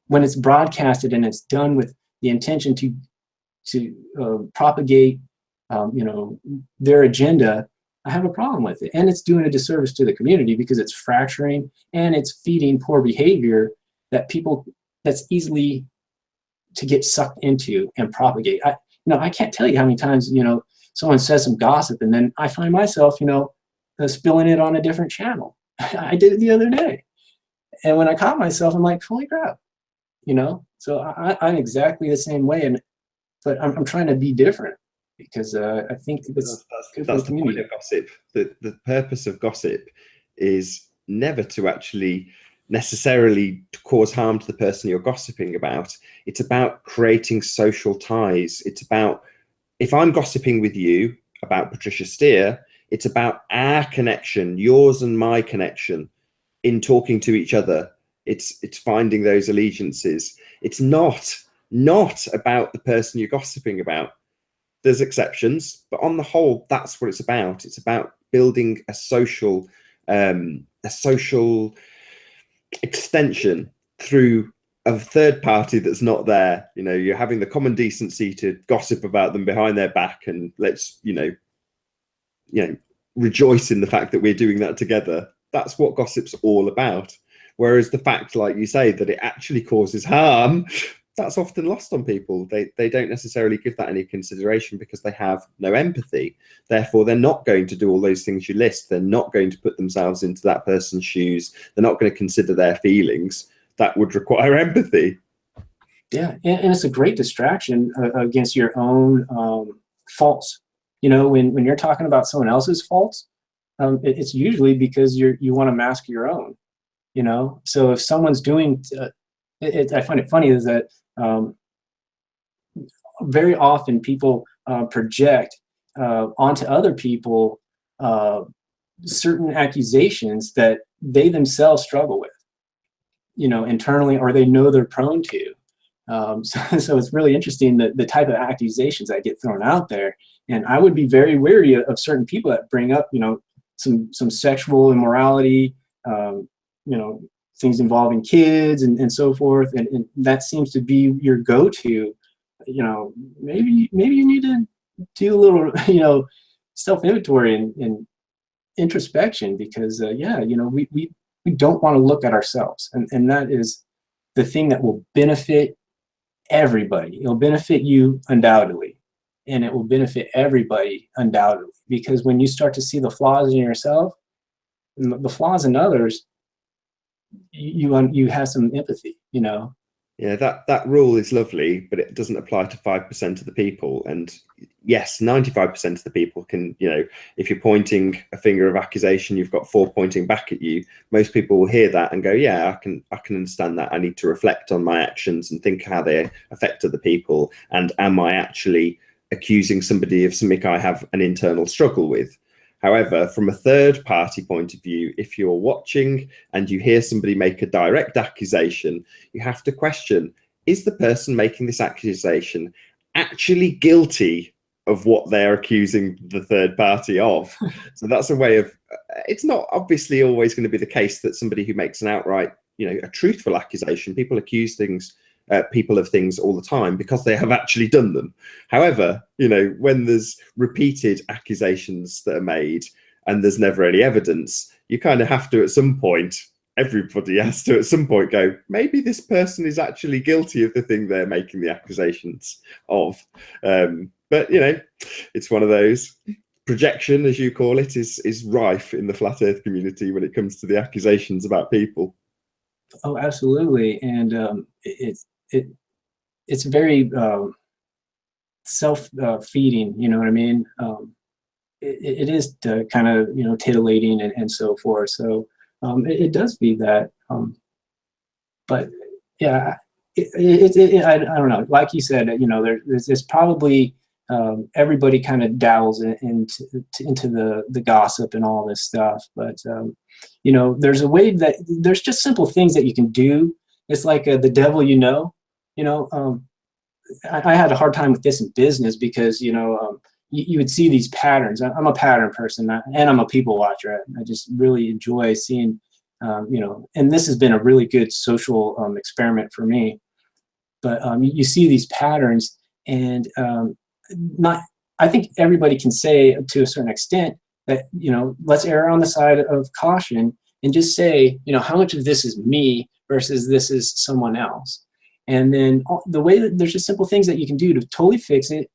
when it's broadcasted and it's done with the intention to propagate, you know, their agenda, I have a problem with it. And it's doing a disservice to the community because it's fracturing and it's feeding poor behavior that's easily to get sucked into and propagate. I can't tell you how many times, you know, someone says some gossip and then I find myself, you know, spilling it on a different channel. I did it the other day. And when I caught myself, I'm like, holy crap, you know? So I'm exactly the same way. But I'm trying to be different because I think that's
the point of gossip. The purpose of gossip is never to actually necessarily cause harm to the person you're gossiping about. It's about creating social ties. It's about, if I'm gossiping with you about Patricia Steer, it's about our connection, yours and my connection in talking to each other. It's finding those allegiances. It's not about the person you're gossiping about. There's exceptions, but on the whole, that's what it's about. It's about building a social extension through a third party that's not there. You know, you're having the common decency to gossip about them behind their back, and let's, you know, rejoice in the fact that we're doing that together. That's what gossip's all about. Whereas the fact, like you say, that it actually causes harm, that's often lost on people. They don't necessarily give that any consideration because they have no empathy. Therefore, they're not going to do all those things you list. They're not going to put themselves into that person's shoes. They're not going to consider their feelings. That would require empathy.
Yeah, and it's a great distraction against your own faults. You know, when you're talking about someone else's faults, it's usually because you want to mask your own. You know, so if someone's doing, I find it funny is that very often people project onto other people certain accusations that they themselves struggle with, you know, internally, or they know they're prone to. So it's really interesting the type of accusations that get thrown out there. And I would be very wary of certain people that bring up, you know, some sexual immorality, you know, things involving kids and so forth. And that seems to be your go-to. You know, maybe you need to do a little, you know, self-inventory and introspection because, yeah, you know, we don't want to look at ourselves. And that is the thing that will benefit everybody. It'll benefit you undoubtedly, and it will benefit everybody undoubtedly, because when you start to see the flaws in yourself and the flaws in others, you have some empathy, you know.
Yeah, that rule is lovely, but it doesn't apply to 5% of the people. And yes, 95% of the people can, you know, if you're pointing a finger of accusation, you've got 4 pointing back at you. Most people will hear that and go, yeah, I can understand that. I need to reflect on my actions and think how they affect other people. And am I actually accusing somebody of something I have an internal struggle with? However, from a third party point of view, if you're watching and you hear somebody make a direct accusation, you have to question, is the person making this accusation actually guilty of what they're accusing the third party of? So that's a way of, it's not obviously always going to be the case that somebody who makes an outright, you know, a truthful accusation, people accuse people of things all the time because they have actually done them. However, you know, when there's repeated accusations that are made and there's never any evidence, you kind of have to at some point everybody has to at some point go, maybe this person is actually guilty of the thing they're making the accusations of. But you know, it's one of those. Projection, as you call it, is rife in the flat Earth community when it comes to the accusations about people.
Oh, absolutely, and it's very self-feeding. You know what I mean? It is kind of, you know, titillating and so forth. So it does feed that. But yeah, I don't know. Like you said, you know, there's probably everybody kind of dabbles into the gossip and all this stuff. But you know, there's a way that there's just simple things that you can do. It's like the devil, you know. You know, I had a hard time with this in business because, you know, you would see these patterns. I'm a pattern person, and I'm a people watcher. I just really enjoy seeing, you know, and this has been a really good social experiment for me. But you see these patterns, and not. I think everybody can say to a certain extent that, you know, let's err on the side of caution and just say, you know, how much of this is me versus this is someone else. And then the way that there's just simple things that you can do to totally fix it,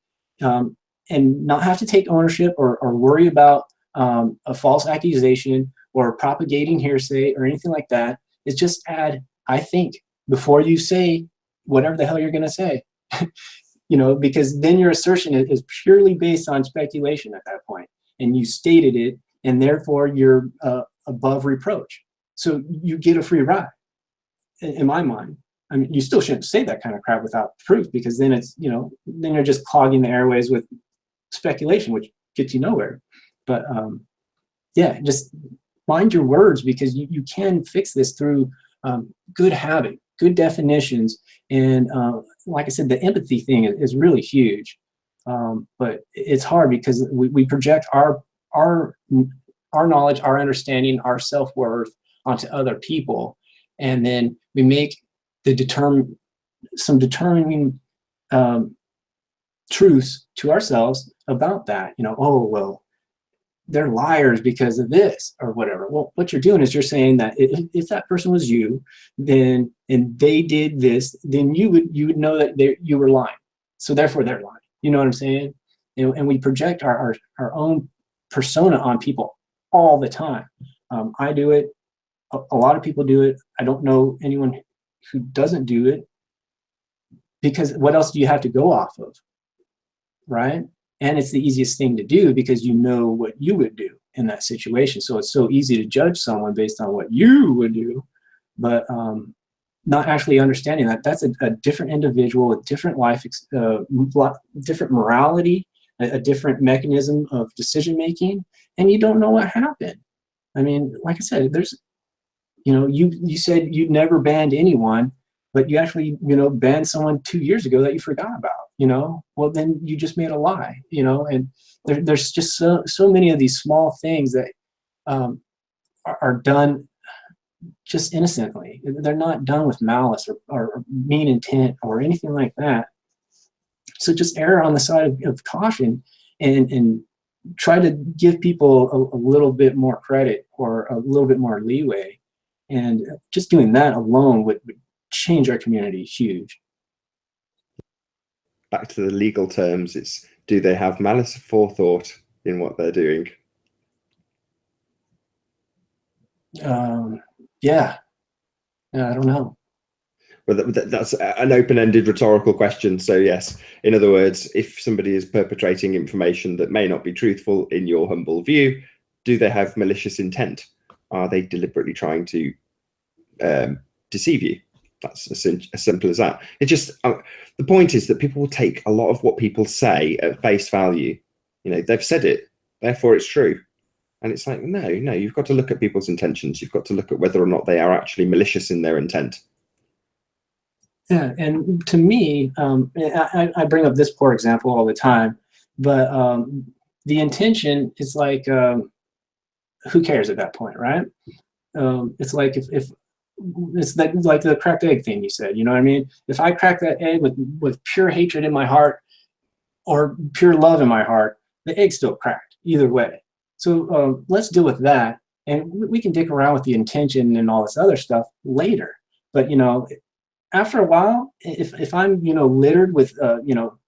and not have to take ownership or worry about a false accusation or propagating hearsay or anything like that, is just add, I think, before you say whatever the hell you're going to say. You know, because then your assertion is purely based on speculation at that point, and you stated it, and therefore you're above reproach. So you get a free ride, in my mind. I mean, you still shouldn't say that kind of crap without proof, because then it's, you know, then you're just clogging the airways with speculation, which gets you nowhere. But yeah, just mind your words, because you can fix this through good habit, good definitions, and like I said, the empathy thing is really huge. But it's hard because we project our knowledge, our understanding, our self-worth onto other people, and then we make some determining truths to ourselves about that. You know, oh, well, they're liars because of this or whatever. Well, what you're doing is you're saying that if that person was you, then, and they did this, then you would know that you were lying. So therefore they're lying. You know what I'm saying? And we project our own persona on people all the time. I do it. A lot of people do it. I don't know anyone who doesn't do it, because what else do you have to go off of, right? And it's the easiest thing to do because you know what you would do in that situation. So it's so easy to judge someone based on what you would do, but not actually understanding that that's a different individual, a different life, different morality, a different mechanism of decision making, and you don't know what happened. I mean, like I said, there's, you know, you said you'd never banned anyone, but you actually, you know, banned someone 2 years ago that you forgot about, you know. Well, then you just made a lie, you know. And there's just so many of these small things that are done just innocently. They're not done with malice or mean intent or anything like that. So just err on the side of caution, and try to give people a little bit more credit or a little bit more leeway. And just doing that alone would change our community huge.
Back to the legal terms, it's, do they have malice aforethought in what they're doing?
Yeah, I don't know.
Well, that's an open-ended rhetorical question. So yes, in other words, if somebody is perpetrating information that may not be truthful in your humble view, do they have malicious intent? Are they deliberately trying to deceive you? That's as simple as that. It just the point is that people will take a lot of what people say at face value. You know, they've said it, therefore it's true. And it's like, no, you've got to look at people's intentions. You've got to look at whether or not they are actually malicious in their intent.
Yeah, and to me, I bring up this poor example all the time, but the intention is like, who cares at that point, right? It's like if it's that, like the cracked egg thing you said, you know what I mean? If I crack that egg with pure hatred in my heart or pure love in my heart, the egg's still cracked either way. So let's deal with that And we can dick around with the intention and all this other stuff later. But, you know, after a while, if I'm, you know, littered with, you know,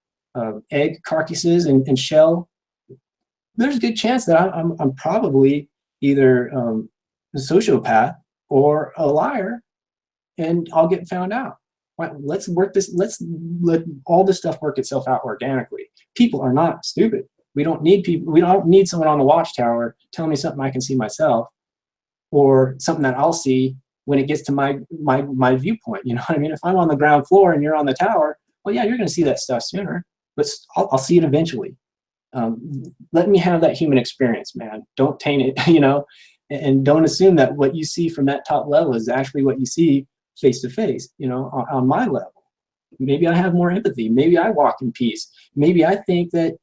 egg carcasses and shell, there's a good chance that I'm probably either a sociopath or a liar, and I'll get found out. Let's work this. Let's let all this stuff work itself out organically. People are not stupid. We don't need people. We don't need someone on the watchtower telling me something I can see myself, or something that I'll see when it gets to my viewpoint. You know what I mean? If I'm on the ground floor and you're on the tower, well, yeah, you're going to see that stuff sooner, but I'll see it eventually. Let me have that human experience, man. Don't taint it, you know, and don't assume that what you see from that top level is actually what you see face to face, you know, on my level. Maybe I have more empathy. Maybe I walk in peace. Maybe I think that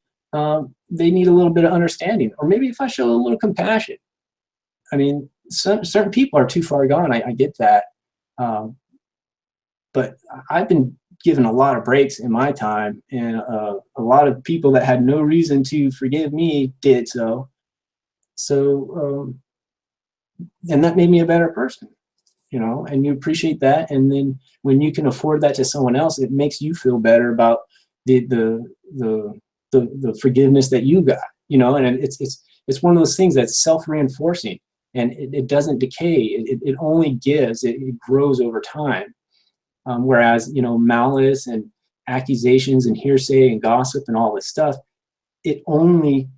they need a little bit of understanding, or maybe if I show a little compassion. I mean, certain people are too far gone. I get that. But I've been given a lot of breaks in my time, and a lot of people that had no reason to forgive me did so. So, and that made me a better person, you know, and you appreciate that. And then when you can afford that to someone else, it makes you feel better about the forgiveness that you got, you know, and it's one of those things that's self-reinforcing, and it doesn't decay. It only gives, it grows over time. Whereas, you know, malice and accusations and hearsay and gossip and all this stuff, it only,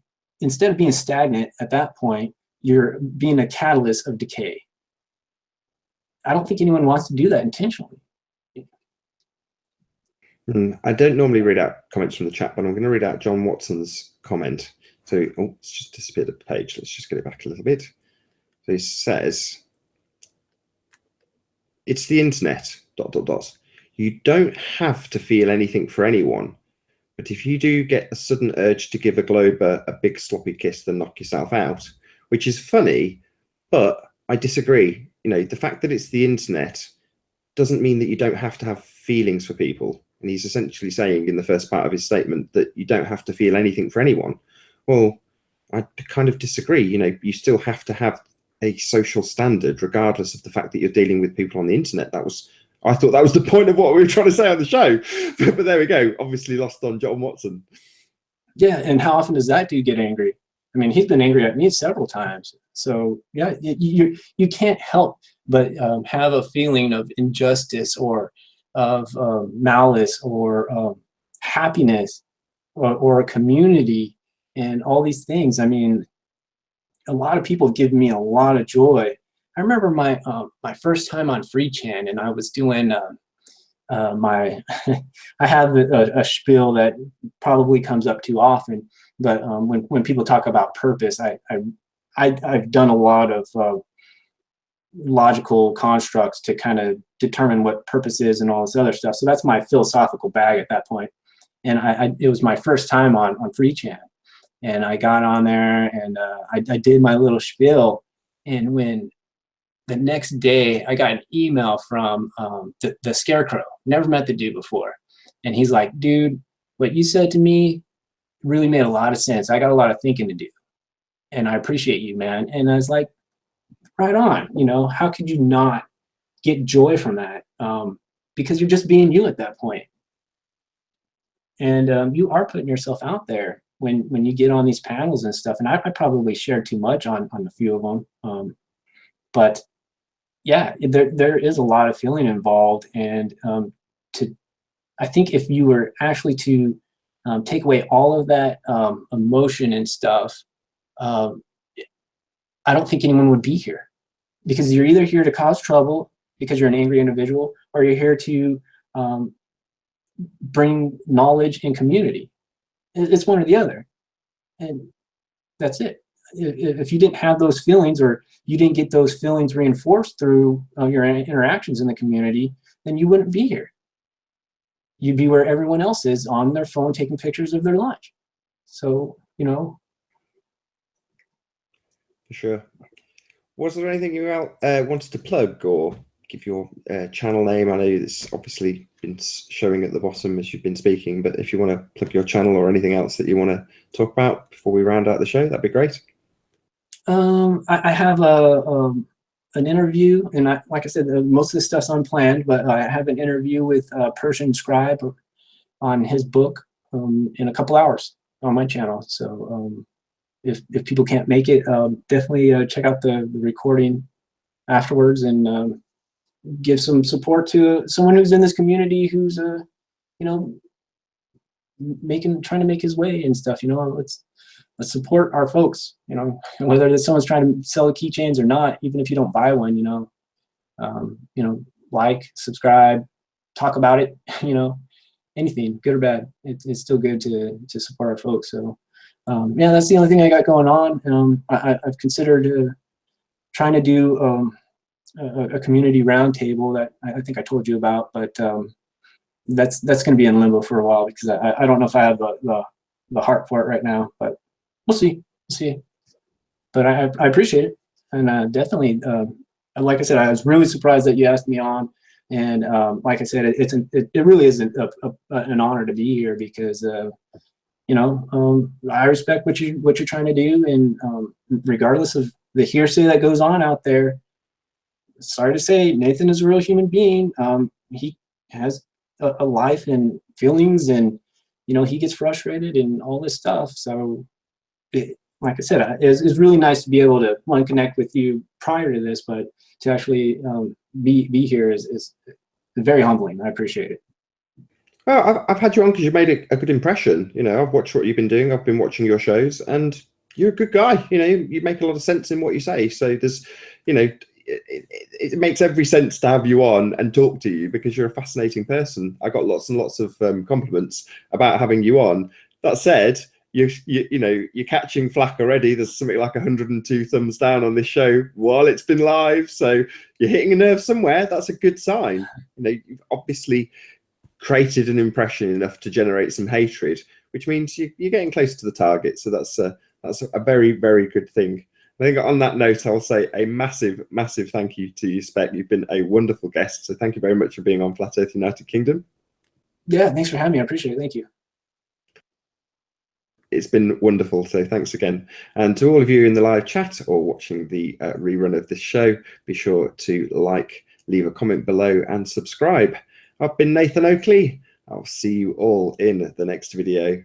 instead of being stagnant at that point, you're being a catalyst of decay. I don't think anyone wants to do that intentionally.
I don't normally read out comments from the chat, but I'm going to read out John Watson's comment. So, oh, it's just disappeared the page. Let's just get it back a little bit. So he says, it's the internet, ... You don't have to feel anything for anyone, but if you do get a sudden urge to give a globe a big sloppy kiss, then knock yourself out, which is funny, but I disagree. You know, the fact that it's the internet doesn't mean that you don't have to have feelings for people. And he's essentially saying in the first part of his statement that you don't have to feel anything for anyone. Well, I kind of disagree. You know, you still have to have a social standard, regardless of the fact that you're dealing with people on the internet. I thought that was the point of what we were trying to say on the show. But there we go. Obviously lost on John Watson.
Yeah, and how often does that dude get angry? I mean, he's been angry at me several times. So yeah, you can't help but have a feeling of injustice, or of malice, or happiness, or a community, and all these things. I mean, a lot of people give me a lot of joy. I remember my first time on FreeChan, and I was doing my I have a spiel that probably comes up too often, but when people talk about purpose, I've done a lot of logical constructs to kind of determine what purpose is and all this other stuff. So that's my philosophical bag at that point. And it was my first time on FreeChan, and I got on there, and I did my little spiel. And when the next day I got an email from the Scarecrow, never met the dude before, and he's like, dude, what you said to me really made a lot of sense. I got a lot of thinking to do, and I appreciate you, man. And I was like, right on. You know, how could you not get joy from that? Because you're just being you at that point. And you are putting yourself out there when you get on these panels and stuff. And I probably shared too much on a few of them. But yeah, there is a lot of feeling involved. And I think if you were actually to take away all of that emotion and stuff, I don't think anyone would be here, because you're either here to cause trouble because you're an angry individual, or you're here to bring knowledge and community. It's one or the other, and that's it. If you didn't have those feelings, or you didn't get those feelings reinforced through your interactions in the community, then you wouldn't be here. You'd be where everyone else is, on their phone taking pictures of their lunch. So, you know.
For sure. Was there anything you wanted to plug or give your channel name? I know it's obviously been showing at the bottom as you've been speaking, but if you want to plug your channel or anything else that you want to talk about before we round out the show, that'd be great.
I have an interview, and like I said, most of this stuff's unplanned, but I have an interview with Persian Scribe on his book in a couple hours on my channel. So if people can't make it, definitely check out the recording afterwards, and give some support to someone who's in this community who's you know, trying to make his way and stuff. Let's support our folks. Whether someone's trying to sell keychains or not, even if you don't buy one, like, subscribe, talk about it. Anything, good or bad, it's still good to support our folks. So yeah, that's the only thing I got going on. I've considered trying to do a community roundtable that I think I told you about, but that's going to be in limbo for a while because I don't know if I have the heart for it right now, but we'll see. But I appreciate it, and definitely, like I said, I was really surprised that you asked me on, and like I said, it really is an honor to be here because I respect what you're trying to do, and regardless of the hearsay that goes on out there, sorry to say, Nathan is a real human being. He has a life and feelings, and he gets frustrated and all this stuff. So like I said, it's really nice to be able to connect with you prior to this, but to actually be here is very humbling. I appreciate it.
Well, I've had you on because you made a good impression. I've watched what you've been doing. I've been watching your shows, and you're a good guy. You make a lot of sense in what you say. So there's, it makes every sense to have you on and talk to you because you're a fascinating person. I got lots and lots of compliments about having you on. That said, you're catching flack already. There's something like 102 thumbs down on this show while it's been live. So you're hitting a nerve somewhere. That's a good sign. You've obviously created an impression enough to generate some hatred, which means you're getting close to the target. So that's a very, very good thing. I think on that note, I'll say a massive, massive thank you to you, Speck. You've been a wonderful guest. So thank you very much for being on Flat Earth United Kingdom.
Yeah, thanks for having me. I appreciate it. Thank you.
It's been wonderful. So thanks again. And to all of you in the live chat or watching the rerun of this show, be sure to like, leave a comment below and subscribe. I've been Nathan Oakley. I'll see you all in the next video.